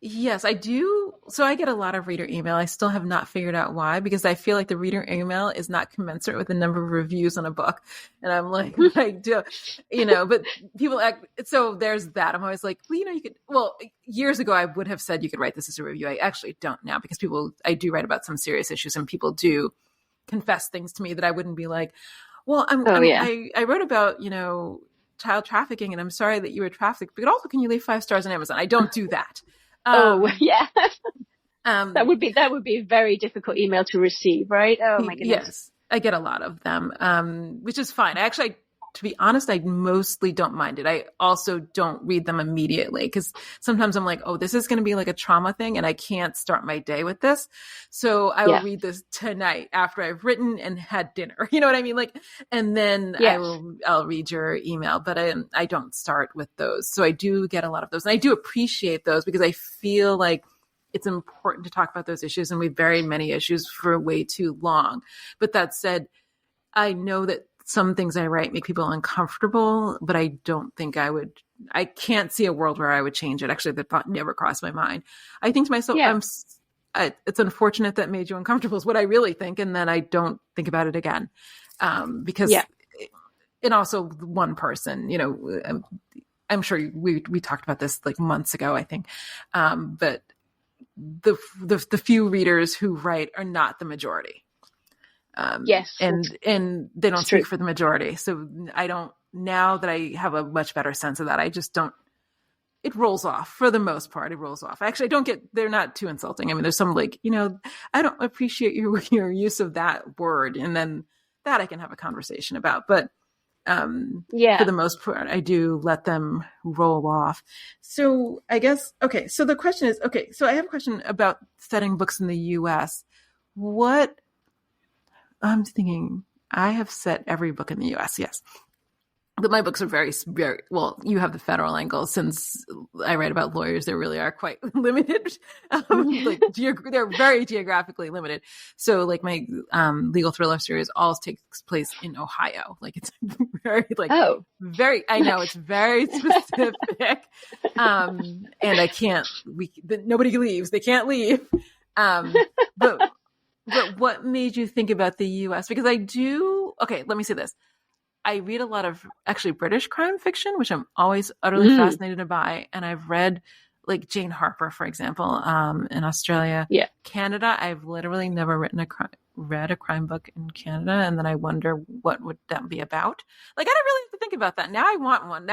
yes, I do. So I get a lot of reader email. I still have not figured out why, because I feel like the reader email is not commensurate with the number of reviews on a book. And I'm like, but people act, so there's that. I'm always like, years ago, I would have said you could write this as a review. I actually don't now, because I do write about some serious issues, and people do confess things to me that I wouldn't be like, well, I wrote about, child trafficking, and I'm sorry that you were trafficked, but also can you leave 5 stars on Amazon? I don't do that. That would be a very difficult email to receive, right? Oh my goodness. Yes, I get a lot of them, which is fine. To be honest, I mostly don't mind it. I also don't read them immediately, because sometimes I'm like, oh, this is going to be like a trauma thing, and I can't start my day with this. So I will read this tonight after I've written and had dinner. You know what I mean? Like, and then I'll read your email, but I don't start with those. So I do get a lot of those, and I do appreciate those, because I feel like it's important to talk about those issues, and we've buried many issues for way too long. But that said, I know that some things I write make people uncomfortable, but I don't think I can't see a world where I would change it. Actually, that thought never crossed my mind. I think to myself, it's unfortunate that made you uncomfortable is what I really think. And then I don't think about it again. Because and also one person, I'm sure we talked about this like months ago, I think. But the few readers who write are not the majority. Yes. And they don't speak true. for the majority. So I don't, now that I have a much better sense of that, I just don't, it rolls off for the most part. It rolls off. Actually, I don't get, they're not too insulting. I mean, there's some like, I don't appreciate your use of that word. And then that I can have a conversation about, but for the most part, I do let them roll off. So I guess, okay. So the question is, okay, so I have a question about setting books in the US. What I'm thinking, I have set every book in the US. Yes. But my books are very, very, well, you have the federal angle. Since I write about lawyers, they really are quite limited. They're very geographically limited. So like my legal thriller series all takes place in Ohio. Like it's very, very, I know it's very specific. And I can't, nobody leaves. They can't leave. But what made you think about the US? Because okay, let me say this. I read a lot of actually British crime fiction, which I'm always utterly fascinated by. And I've read like Jane Harper, for example, in Australia. Yeah. Canada, I've literally never read a crime book in Canada. And then I wonder what would that be about? Like, I don't really have to think about that. Now I want one.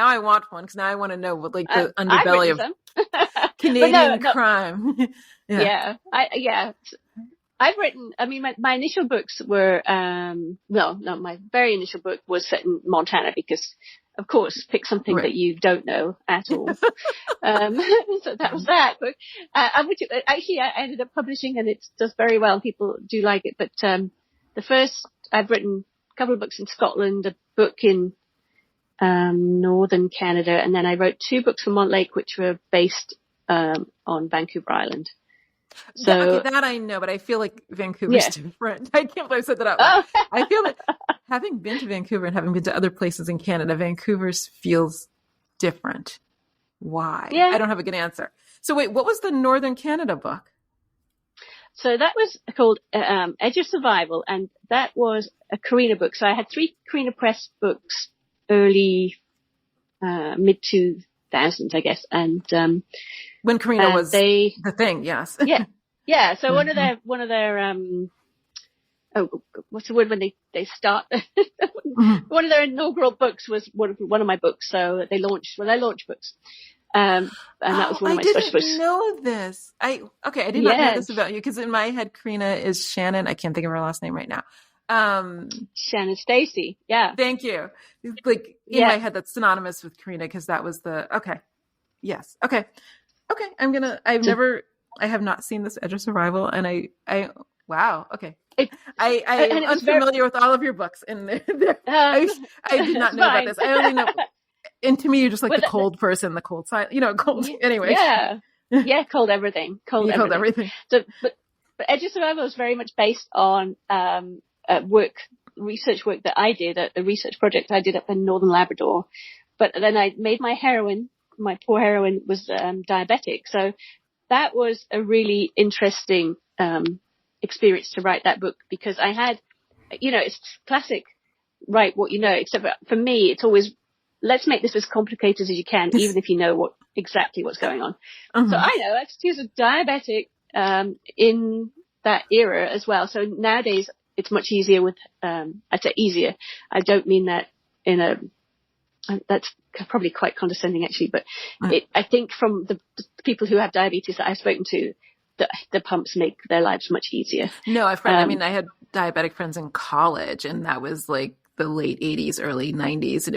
Because now I want to know what like the underbelly of Canadian crime. Yeah. I've written, I mean, my initial books were, my very initial book was set in Montana because, of course, pick something that you don't know at all. So that was that book. Actually, I ended up publishing and it does very well. People do like it. But I've written a couple of books in Scotland, a book in northern Canada, and then I wrote 2 books for Montlake, which were based on Vancouver Island. So that I know, but I feel like Vancouver's different. I can't believe I said that out loud. I feel like having been to Vancouver and having been to other places in Canada, Vancouver's feels different. Why? Yeah. I don't have a good answer. So wait, what was the Northern Canada book? So that was called Edge of Survival, and that was a Carina book. So I had 3 Carina Press books early, mid-2000s, I guess, and when Carina was the thing, yes. Yeah. So one of their what's the word when they start? One of their inaugural books was one of my books. So they launched books. And that was one of my special books. I didn't know this. I did not know this about you, because in my head, Carina is Shannon. I can't think of her last name right now. Shannon Stacy. Yeah. Thank you. Like in my head, that's synonymous with Carina, because that was yes. Okay. I have not seen this Edge of Survival, and wow. Okay. I am unfamiliar with all of your books, and I did not know about this. I only know, and to me, you're just like the cold person, the cold side, cold anyway. Yeah. Cold everything. Cold everything. So, but Edge of Survival was very much based on, research work that I did at the research project I did up in Northern Labrador. But then I made my poor heroine was diabetic. So that was a really interesting experience to write that book, because I had, it's classic, write what you know, except for me, it's always, let's make this as complicated as you can, even if you know exactly what's going on. So I know, she was a diabetic in that era as well. So nowadays it's much easier with, I'd say easier. I don't mean that that's probably quite condescending actually, but I think from the people who have diabetes that I've spoken to, the pumps make their lives much easier. No, I had diabetic friends in college, and that was like the late 80s, early 90s, and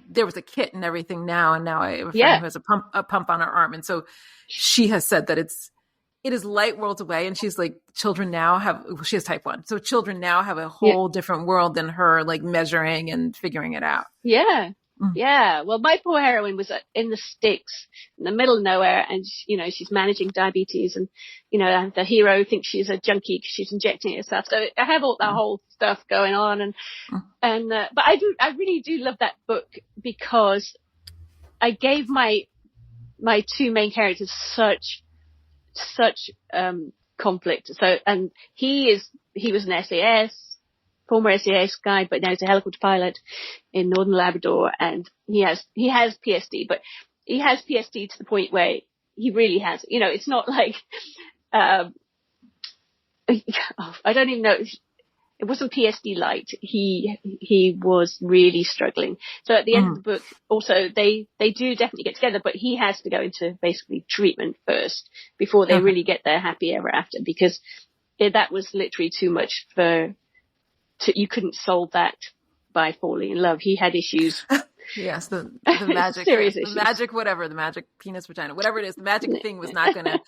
there was a kit and everything now, and now I have a friend who has a pump on her arm, and so she has said that it is light worlds away, and she's like, she has type 1, so children now have a whole different world than her, like measuring and figuring it out. Yeah. Yeah. Well, my poor heroine was in the sticks in the middle of nowhere, and she's managing diabetes, and the hero thinks she's a junkie because she's injecting herself. So I have all that whole stuff going on, but I really do love that book, because I gave my 2 main characters such conflict. So, and he was an SAS, former SAS guy, but now he's a helicopter pilot in Northern Labrador, and he has PSD, but he has PSD to the point where he really has, it's not like, I don't even know. It wasn't PSD light. He was really struggling. So at the end of the book, also they do definitely get together, but he has to go into basically treatment first before they really get their happy ever after, because that was literally too much you couldn't solve that by falling in love. He had issues. Yes, the magic, serious the magic, whatever, the magic penis vagina, whatever it is, the magic thing was not going to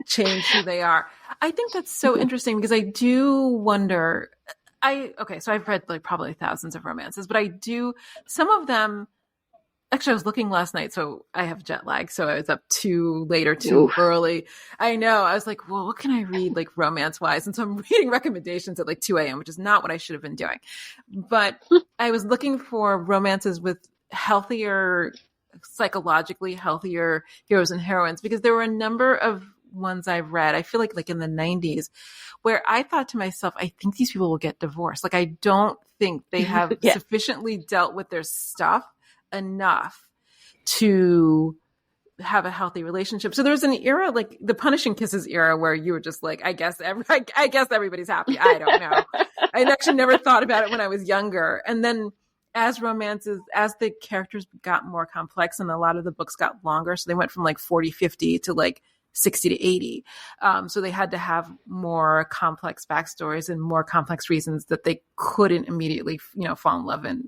change who they are. I think that's so interesting because I do wonder. So I've read like probably thousands of romances, but some of them, actually I was looking last night, so I have jet lag, so I was up too late or too early. I know. I was like, well, what can I read like romance wise? And so I'm reading recommendations at like 2 a.m., which is not what I should have been doing. But I was looking for romances with psychologically healthier heroes and heroines, because there were a number of ones I've read, I feel like in the 90s, where I thought to myself, I think these people will get divorced. Like, I don't think they have sufficiently dealt with their stuff enough to have a healthy relationship. So there's an era, like the Punishing Kisses era, where you were just like, I guess everybody's happy. I don't know. I actually never thought about it when I was younger. And then as the characters got more complex and a lot of the books got longer, so they went from like 40, 50 to like 60 to 80. So they had to have more complex backstories and more complex reasons that they couldn't immediately, fall in love and,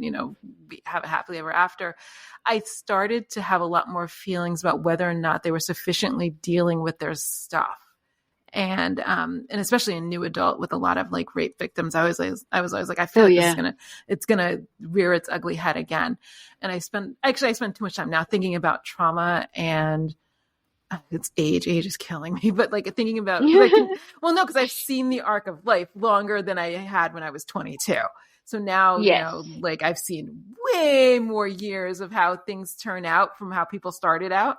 have a happily ever after. I started to have a lot more feelings about whether or not they were sufficiently dealing with their stuff. And especially in new adult with a lot of like rape victims, I was always like, I feel like it's gonna rear its ugly head again. And I spend too much time now thinking about trauma, and it's age is killing me, but like thinking about, because I've seen the arc of life longer than I had when I was 22. So now, like I've seen way more years of how things turn out from how people started out.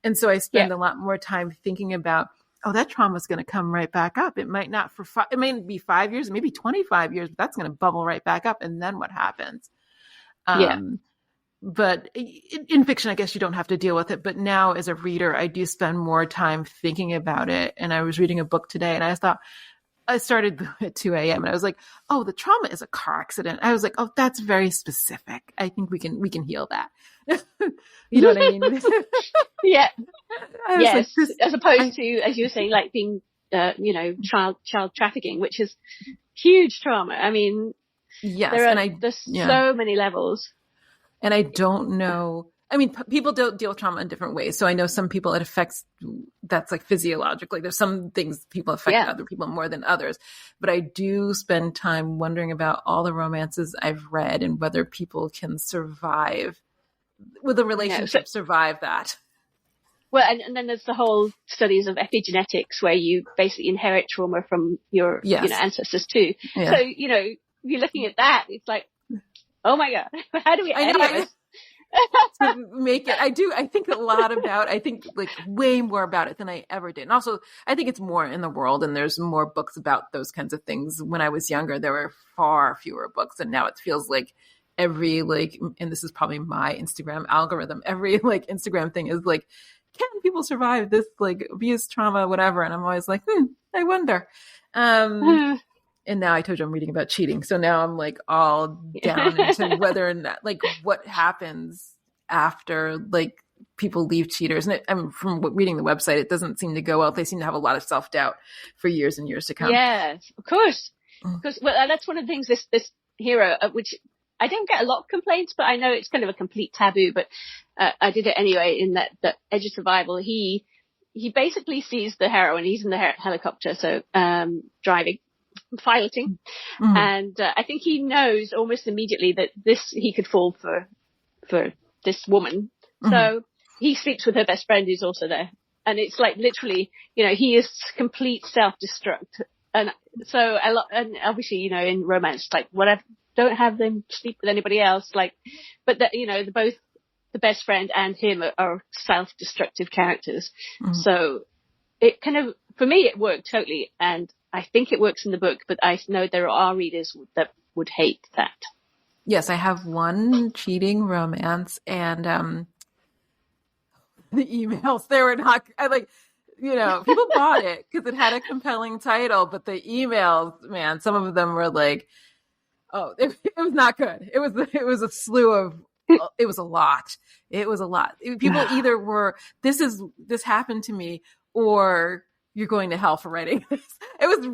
And so I spend a lot more time thinking about, that trauma is going to come right back up. It might not it may be 5 years, maybe 25 years, but that's going to bubble right back up. And then what happens? But in fiction, I guess you don't have to deal with it. But now as a reader, I do spend more time thinking about it. And I was reading a book today, and I started at 2 a.m. and I was like, the trauma is a car accident. I was like, that's very specific. I think we can heal that. You know what I mean? Yeah. Yes. Like, as opposed to, as you were saying, like being, child trafficking, which is huge trauma. I mean, there's so many levels. And I don't know. I mean, people don't deal with trauma in different ways. So I know some people it affects, that's like physiologically. There's some things people affect other people more than others. But I do spend time wondering about all the romances I've read and whether people can survive with a relationship, survive that. Well, and then there's the whole studies of epigenetics where you basically inherit trauma from your ancestors too. Yeah. So, you're looking at that, it's like, oh my God, how do we end this? To make it, I think a lot about, like way more about it than I ever did. And also I think it's more in the world, and there's more books about those kinds of things. When I was younger, there were far fewer books, and now it feels like every and this is probably my Instagram algorithm, every like Instagram thing is like, can people survive this like abuse, trauma, whatever? And I'm always like, I wonder. And now I told you I'm reading about cheating. So now I'm like all down into whether or not, like what happens after like people leave cheaters. And from reading the website, it doesn't seem to go well. They seem to have a lot of self-doubt for years and years to come. Yes, of course. Because that's one of the things this hero, which I don't get a lot of complaints, but I know it's kind of a complete taboo, but I did it anyway in that Edge of Survival. He basically sees the heroine. He's in the helicopter, so driving. Piloting, and I think he knows almost immediately that he could fall for this woman. So he sleeps with her best friend who's also there, and it's like literally, he is complete self-destruct. And so a lot, and obviously, in romance, like whatever, don't have them sleep with anybody else. Like, but that both the best friend and him are self-destructive characters. So it kind of, for me, it worked totally, and I think it works in the book, but I know there are readers that would hate that. Yes, I have one cheating romance, and the emails, they were not, I like, people bought it because it had a compelling title, but the emails, man, some of them were like, oh, it was not good. It was a slew of, it was a lot. It was a lot. People either were, this happened to me, or you're going to hell for writing this. It was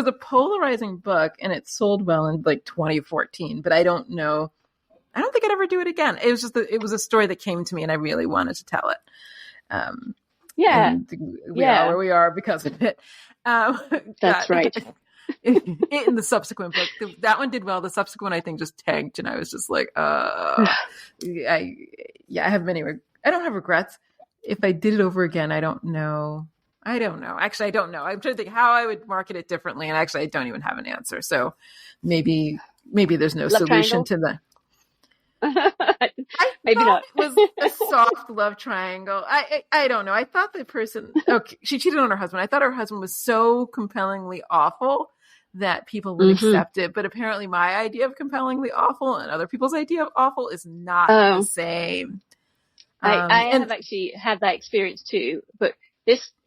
a polarizing book, and it sold well in like 2014, but I don't know. I don't think I'd ever do it again. It was just, it was a story that came to me and I really wanted to tell it. And we are where we are because of it. That's right. In the subsequent book, that one did well. The subsequent, I think, just tanked, and I was just like, I have I don't have regrets. If I did it over again, I don't know. Actually, I don't know. I'm trying to think how I would market it differently, and actually, I don't even have an answer. So maybe there's no solution to that. Maybe not. It was a soft love triangle. I don't know. I thought the person, she cheated on her husband. I thought her husband was so compellingly awful that people would accept it. But apparently my idea of compellingly awful and other people's idea of awful is not the same. I have actually had that experience too. But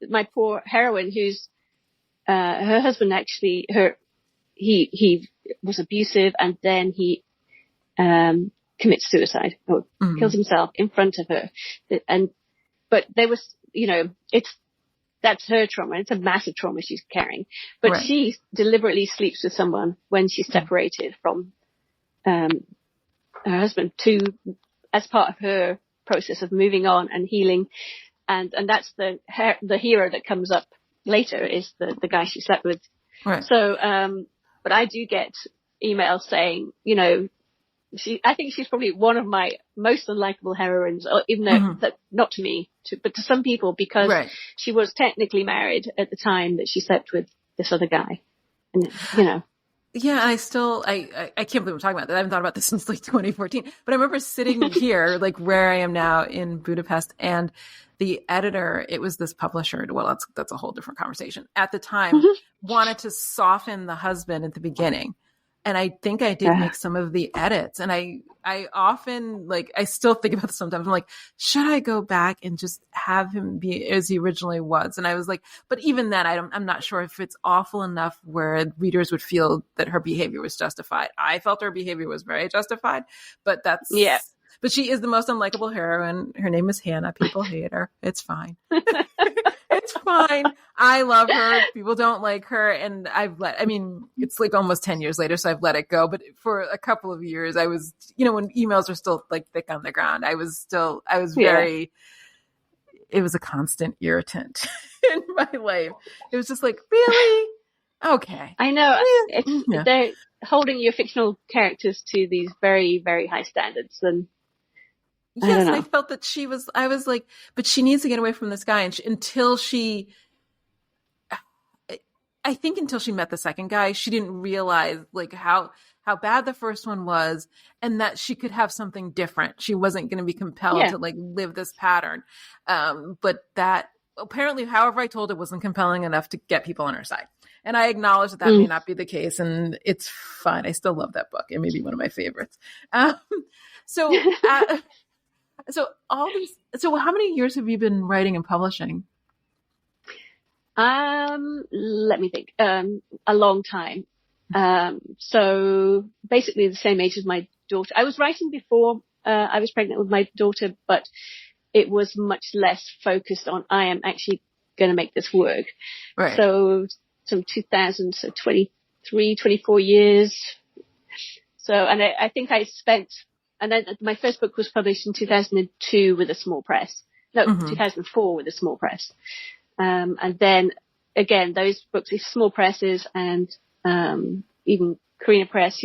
my poor heroine, who's her husband actually, he was abusive, and then he commits suicide or kills himself in front of her. But there was, that's her trauma. It's a massive trauma she's carrying. But she deliberately sleeps with someone when she's separated from her husband as part of her process of moving on and healing. And that's the hero that comes up later is the guy she slept with. Right. So, but I do get emails saying, I think she's probably one of my most unlikable heroines, even though that not to me, but to some people, because she was technically married at the time that she slept with this other guy, and Yeah, I can't believe we're talking about that. I haven't thought about this since like 2014. But I remember sitting here, like where I am now in Budapest, and the editor, it was this publisher. Well, that's a whole different conversation. At the time, wanted to soften the husband at the beginning. And I think I did make some of the edits. And I often, like, I still think about this sometimes. I'm like, should I go back and just have him be as he originally was? And I was like, but even then, I'm not sure if it's awful enough where readers would feel that her behavior was justified. I felt her behavior was very justified, but but she is the most unlikable heroine. Her name is Hannah. People hate her. It's fine. It's fine. I love her. People don't like her. And it's like almost 10 years later, so I've let it go. But for a couple of years, I was, when emails were still like thick on the ground, it was a constant irritant in my life. It was just like, really? Okay. I know. They're holding your fictional characters to these very, very high standards. And yes, I felt that I was like, but she needs to get away from this guy. And I think until she met the second guy, she didn't realize like how bad the first one was, and that she could have something different. She wasn't going to be compelled to like live this pattern. But that apparently, however I told it, wasn't compelling enough to get people on her side. And I acknowledge that may not be the case, and it's fine. I still love that book. It may be one of my favorites. So how many years have you been writing and publishing? Let me think. A long time. So basically the same age as my daughter. I was writing before I was pregnant with my daughter, but it was much less focused on I am actually going to make this work. Right. So some 2000, so 23, 24 years. So, and I think I spent. And then my first book was published in 2002 with a small press. No, 2004 with a small press. And then again, those books with small presses and even Carina Press,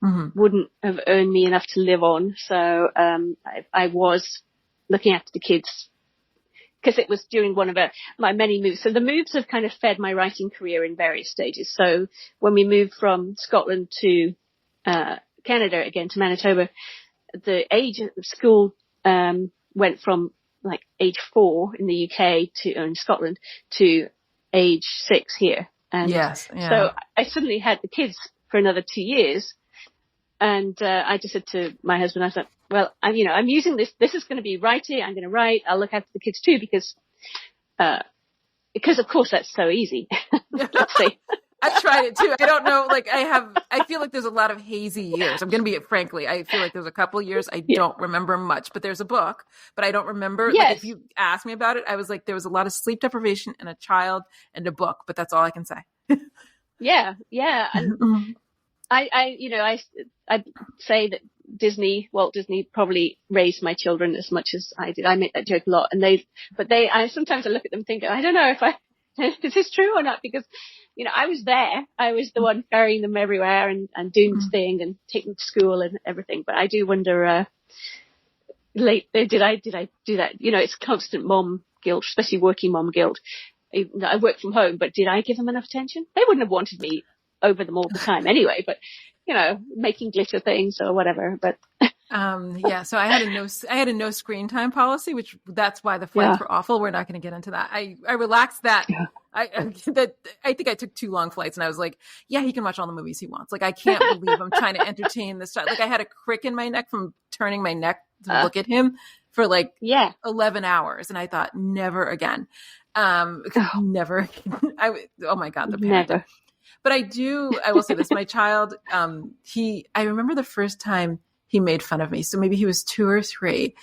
wouldn't have earned me enough to live on. So I was looking after the kids because it was during one of my many moves. So the moves have kind of fed my writing career in various stages. So when we moved from Scotland to Canada again, to Manitoba, the age of school went from like age 4 in the UK in Scotland to age 6 here. And so I suddenly had the kids for another 2 years. And I just said to my husband, I said, well, I'm using this. This is going to be writing. I'm going to write. I'll look after the kids too, because of course that's so easy. Let's see. I tried it too. I don't know. Like I feel like there's a lot of hazy years. I'm going to be frankly, I feel like there's a couple years I don't remember much, but there's a book, but I don't remember. Yes. Like if you asked me about it, I was like, there was a lot of sleep deprivation and a child and a book, but that's all I can say. Yeah. And I say that Walt Disney probably raised my children as much as I did. I make that joke a lot, and I sometimes look at them and think, I don't know is this true or not? Because, I was there. I was the one carrying them everywhere and doing this thing and taking them to school and everything. But I do wonder, did I do that? It's constant mom guilt, especially working mom guilt. I work from home, but did I give them enough attention? They wouldn't have wanted me over them all the time anyway, but making glitter things or whatever. But so I had a no screen time policy, which that's why the flights were awful. We're not going to get into that. I relaxed that. Yeah. I think I took 2 long flights, and I was like, yeah, he can watch all the movies he wants. Like, I can't believe I'm trying to entertain this child. Like, I had a crick in my neck from turning my neck to look at him for 11 hours. And I thought, never again. Never. Oh my God, the panic. Never. But I will say this, my child, I remember the first time he made fun of me. So maybe he was 2 or 3.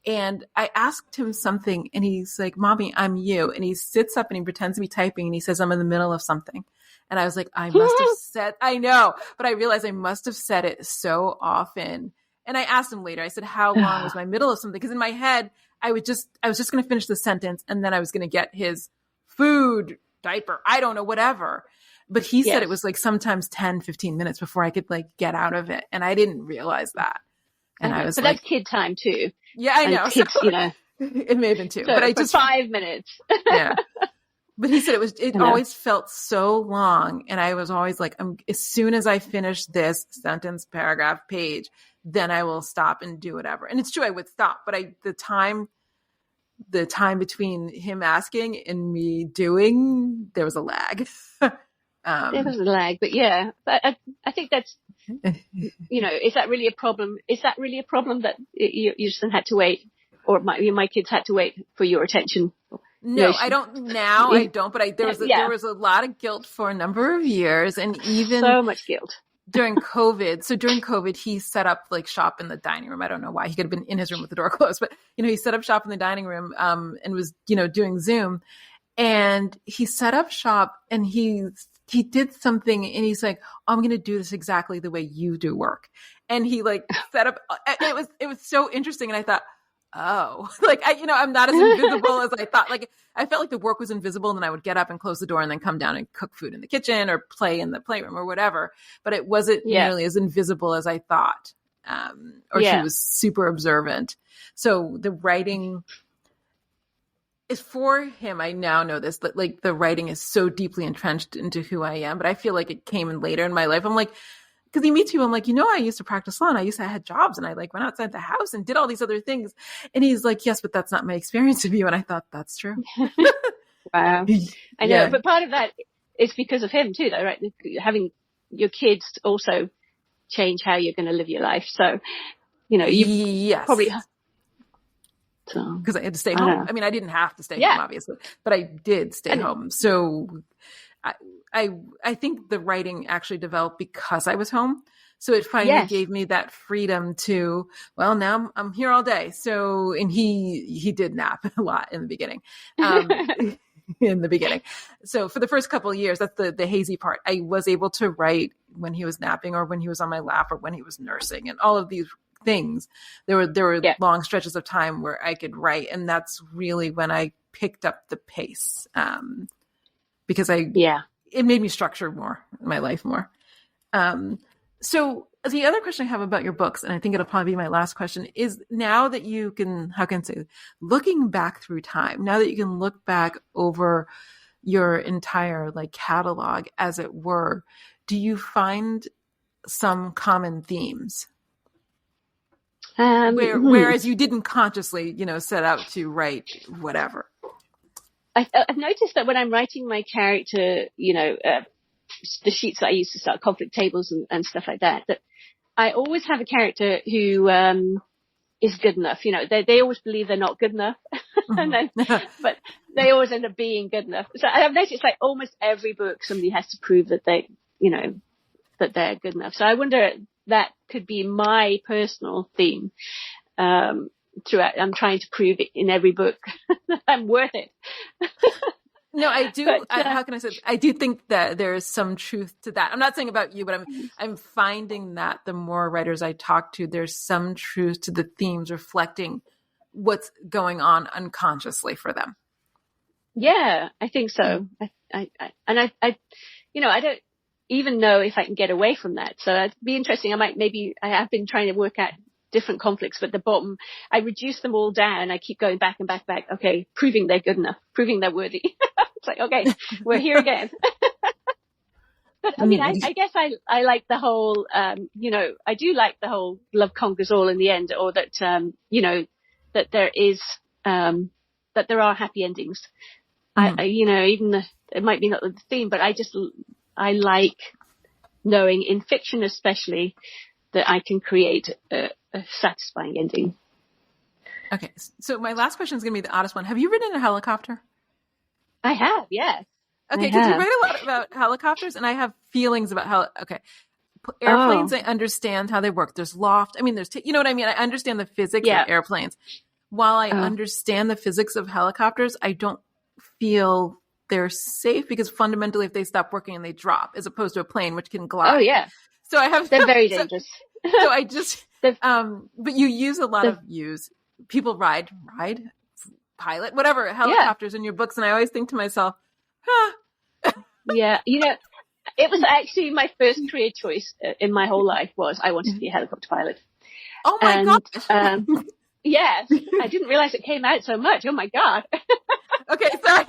And I asked him something, and he's like, Mommy, I'm you. And he sits up and he pretends to be typing, and he says, I'm in the middle of something. And I was like, I must have said, I know, but I realized I must have said it so often. And I asked him later, I said, how long was my middle of something? Because in my head, I was just going to finish the sentence, and then I was going to get his food, diaper, I don't know, whatever. But he said it was like sometimes 10, 15 minutes before I could get out of it. And I didn't realize that. And I was but that's kid time too. Yeah, I know. Kids, it may have been 2, so but I for just 5 minutes. Yeah. But he said it always felt so long. And I was always like, as soon as I finish this sentence, paragraph, page, then I will stop and do whatever. And it's true, I would stop, but the time between him asking and me doing, there was a lag. There was a lag, but yeah, I think that's, is that really a problem? Is that really a problem that you just had to wait, or my kids had to wait for your attention? No, I don't now. I don't, but there was a lot of guilt for a number of years, and even so much guilt during COVID. So during COVID, he set up shop in the dining room. I don't know why. He could have been in his room with the door closed, but he set up shop in the dining room, and was doing Zoom, and he set up shop, and he did something, and he's like, I'm going to do this exactly the way you do work. And he set up, it was so interesting. And I thought, oh, I'm not as invisible as I thought. I felt like the work was invisible, and then I would get up and close the door and then come down and cook food in the kitchen or play in the playroom or whatever. But it wasn't nearly as invisible as I thought. She was super observant. So the writing is for him. I now know this, that the writing is so deeply entrenched into who I am, but I feel like it came in later in my life. I'm like, because he meets you, I'm like, I used to practice law, and I had jobs, and I went outside the house and did all these other things. And he's like, yes, but that's not my experience of you. And I thought, that's true. Wow. I know, but part of that is because of him too, though, right? Having your kids also change how you're going to live your life. So, you probably... Because I had to stay home. I mean, I didn't have to stay home, obviously, but I did stay home. So I think the writing actually developed because I was home. So it finally gave me that freedom to, well, now I'm here all day. So, and he did nap a lot in the beginning. So for the first couple of years, that's the hazy part. I was able to write when he was napping, or when he was on my lap, or when he was nursing, and all of these things. There were long stretches of time where I could write, and that's really when I picked up the pace, because it made me structure my life more. So the other question I have about your books, and I think it'll probably be my last question, is now that you can, looking back through time, now that you can look back over your entire catalog, as it were, do you find some common themes? Whereas you didn't consciously, set out to write whatever. I've noticed that when I'm writing my character, the sheets that I use to start conflict tables and stuff like that, that I always have a character who is good enough. You know, they always believe they're not good enough, and then, but they always end up being good enough. So I've noticed it's like almost every book somebody has to prove that they, you know, that they're good enough. So I wonder, that could be my personal theme. Throughout, I'm trying to prove it in every book that I'm worth it. No, I do. But, how can I say? I do think that there is some truth to that. I'm not saying about you, but I'm finding that the more writers I talk to, there's some truth to the themes reflecting what's going on unconsciously for them. Yeah, I think so. I you know, I don't even know if I can get away from that. So it'd be interesting. I have been trying to work out different conflicts, but at the bottom, I reduce them all down. I keep going back and back. Okay, proving they're good enough, proving they're worthy. It's like, okay, we're here again. But I mean, I guess I like the whole, you know, I do like the whole love conquers all in the end, or that, you know, that there is, that there are happy endings. I you know, even it might be not the theme, but I like knowing in fiction, especially, that I can create a satisfying ending. Okay. So my last question is going to be the oddest one. Have you ridden a helicopter? I have, yes. Okay. Because you write a lot about helicopters, and I have feelings about airplanes. I understand how they work. There's loft. I mean, you know what I mean? I understand the physics of airplanes. While I understand the physics of helicopters, I don't feel they're safe, because fundamentally if they stop working and they drop, as opposed to a plane, which can glide. Oh yeah. So they're very dangerous. So I just, but you use a lot of people ride, pilot, whatever, helicopters in your books. And I always think to myself, Yeah. You know, it was actually my first career choice in my whole life was I wanted to be a helicopter pilot. Oh my God. Yes. I didn't realize it came out so much. Oh my God. Okay. Sorry.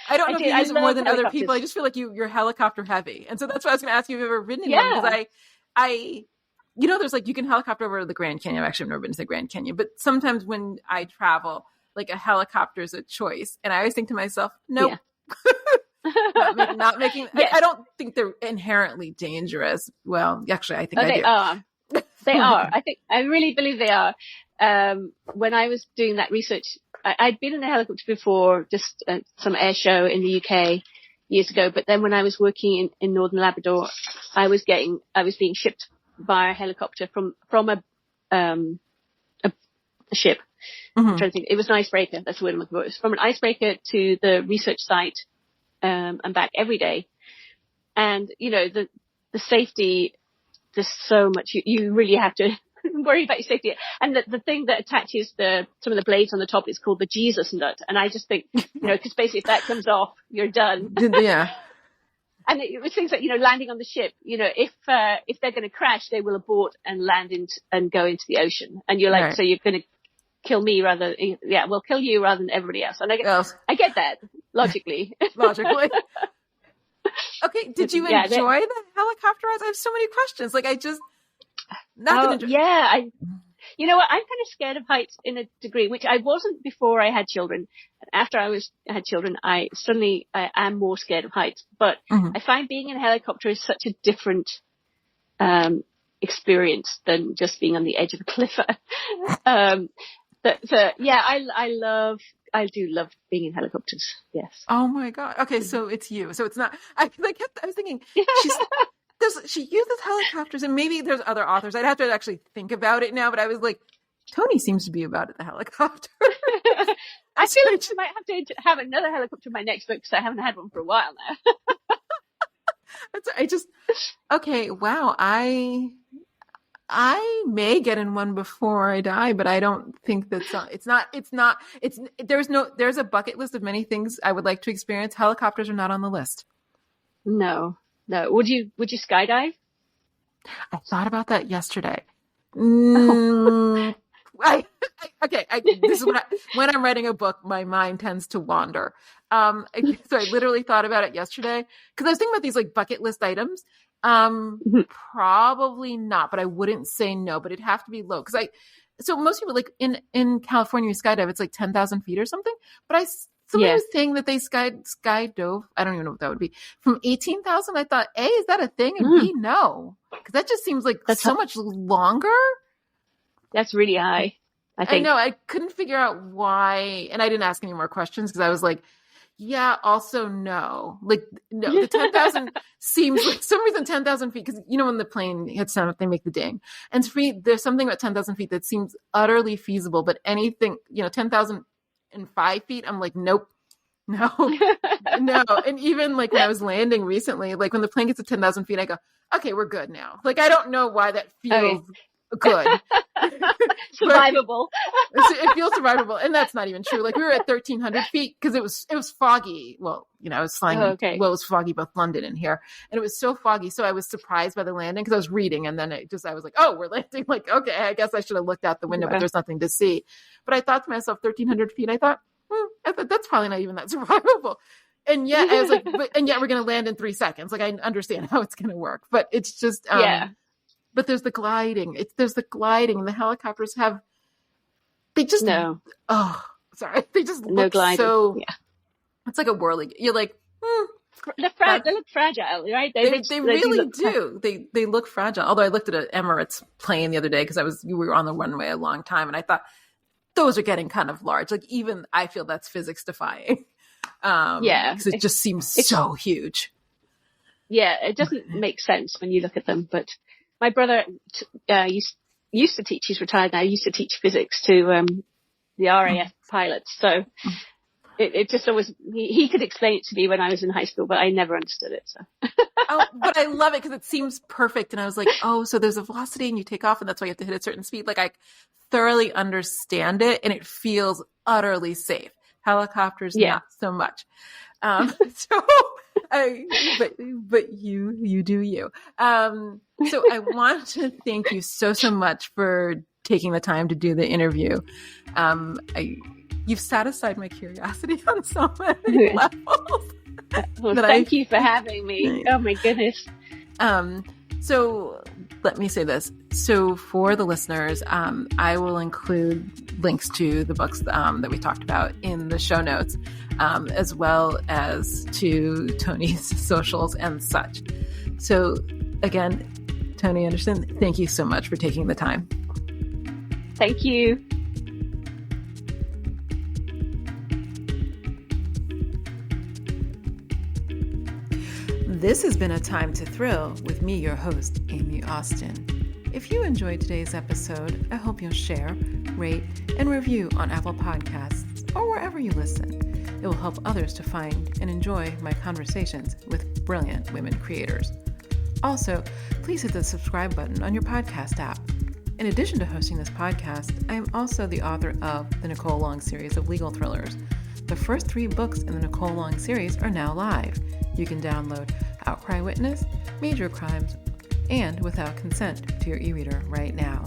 I don't know if you use it more than other people. I just feel like you're helicopter heavy. And so that's why I was going to ask you if you've ever ridden in one, because I, you know, there's like, you can helicopter over the Grand Canyon. I've actually never been to the Grand Canyon, but sometimes when I travel, like a helicopter is a choice. And I always think to myself, nope, not making, I don't think they're inherently dangerous. Well, actually, I think they are. They are. I really believe they are. When I was doing that research, I'd been in a helicopter before, just some air show in the UK years ago. But then when I was working in Northern Labrador, I was being shipped by a helicopter from a ship. I'm trying to think. It was an icebreaker. That's the word I'm looking for. It was from an icebreaker to the research site, and back every day. And, you know, the safety, there's so much, you really have to worry about your safety. And the thing that attaches some of the blades on the top is called the Jesus nut. And I just think, you know, because basically if that comes off, you're done. Yeah. And it was things like, you know, landing on the ship, you know, if they're going to crash, they will abort and land and go into the ocean. And you're like, right. So you're going to kill me we'll kill you rather than everybody else. And I get that logically. Logically. Okay. Did you enjoy the helicopter rides? I have so many questions. Like you know what? I'm kind of scared of heights in a degree, which I wasn't before I had children. After I had children, I am more scared of heights. But I find being in a helicopter is such a different experience than just being on the edge of a cliff. I do love being in helicopters. Yes. Oh my God. Okay, so it's you. So it's not. I was thinking she uses helicopters, and maybe there's other authors. I'd have to actually think about it now, but I was like, Toni seems to be about the helicopter. I feel like I might have to have another helicopter in my next book because I haven't had one for a while now. Okay, wow. I may get in one before I die, but I don't think there's a bucket list of many things I would like to experience. Helicopters are not on the list. No. Would you skydive? I thought about that yesterday. This is when I'm writing a book, my mind tends to wander. So I literally thought about it yesterday because I was thinking about these like bucket list items. Probably not, but I wouldn't say no, but it'd have to be low. So most people like in California, you skydive, it's like 10,000 feet or something, but I somebody was saying that they sky dove. I don't even know what that would be, from 18,000. I thought, A, is that a thing? And B, no. Because that just seems like that's so much longer. That's really high, I think. I know. I couldn't figure out why. And I didn't ask any more questions because I was like, yeah, also no. Like, no, the 10,000 seems like, some reason 10,000 feet, because, when the plane hits down, they make the ding. And for me, there's something about 10,000 feet that seems utterly feasible, but anything, 10,005 feet, I'm like, nope, no. And even like when I was landing recently, like when the plane gets to 10,000 feet, I go, okay, we're good now. Like, I don't know why that feels good. Survivable. It feels survivable. And that's not even true. Like, we were at 1,300 feet because it was foggy. Well, I was flying. Well, it was foggy both London and here. And it was so foggy. So I was surprised by the landing because I was reading. And then I was like, oh, we're landing. Like, okay, I guess I should have looked out the window, but there's nothing to see. But I thought to myself, 1,300 feet, I thought that's probably not even that survivable. And yet I was like, and yet we're going to land in 3 seconds. Like, I understand how it's going to work, but it's just, but there's the gliding. There's the gliding. The helicopters they just They just look so. Yeah. It's like a whirly. You're like, they look fragile, right? They really do. They look fragile. Although I looked at an Emirates plane the other day because we were on the runway a long time, and I thought those are getting kind of large. Like, even I feel that's physics defying. Because it just seems so huge. Yeah, it doesn't make sense when you look at them, but. My brother used to teach. He's retired now. He used to teach physics to the RAF pilots. So it just always he could explain it to me when I was in high school, but I never understood it. So. But I love it because it seems perfect. And I was like, so there's a velocity and you take off, and that's why you have to hit a certain speed. Like, I thoroughly understand it, and it feels utterly safe. Helicopters, not so much. But you do you. So I want to thank you so much for taking the time to do the interview. You've satisfied my curiosity on so many levels. Well, thank you for having me. Oh my goodness. So let me say this. So for the listeners, I will include links to the books that we talked about in the show notes, as well as to Toni's socials and such. So again, Toni Anderson, thank you so much for taking the time. Thank you. This has been A Time to Thrill with me, your host, Aime Austin. If you enjoyed today's episode, I hope you'll share, rate, and review on Apple Podcasts or wherever you listen. It will help others to find and enjoy my conversations with brilliant women creators. Also, please hit the subscribe button on your podcast app. In addition to hosting this podcast, I am also the author of the Nicole Long series of legal thrillers. The first 3 books in the Nicole Long series are now live. You can download Outcry Witness, Major Crimes, and Without Consent to your e-reader right now.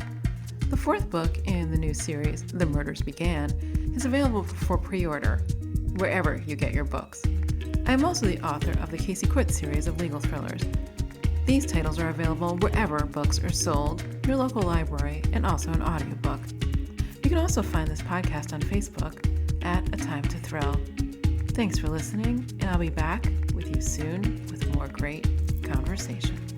The 4th book in the new series, The Murders Began, is available for pre-order wherever you get your books. I am also the author of the Casey Quit series of legal thrillers. These titles are available wherever books are sold, your local library, and also an audiobook. You can also find this podcast on Facebook at A Time to Thrill. Thanks for listening, and I'll be back with you soon with more great conversations.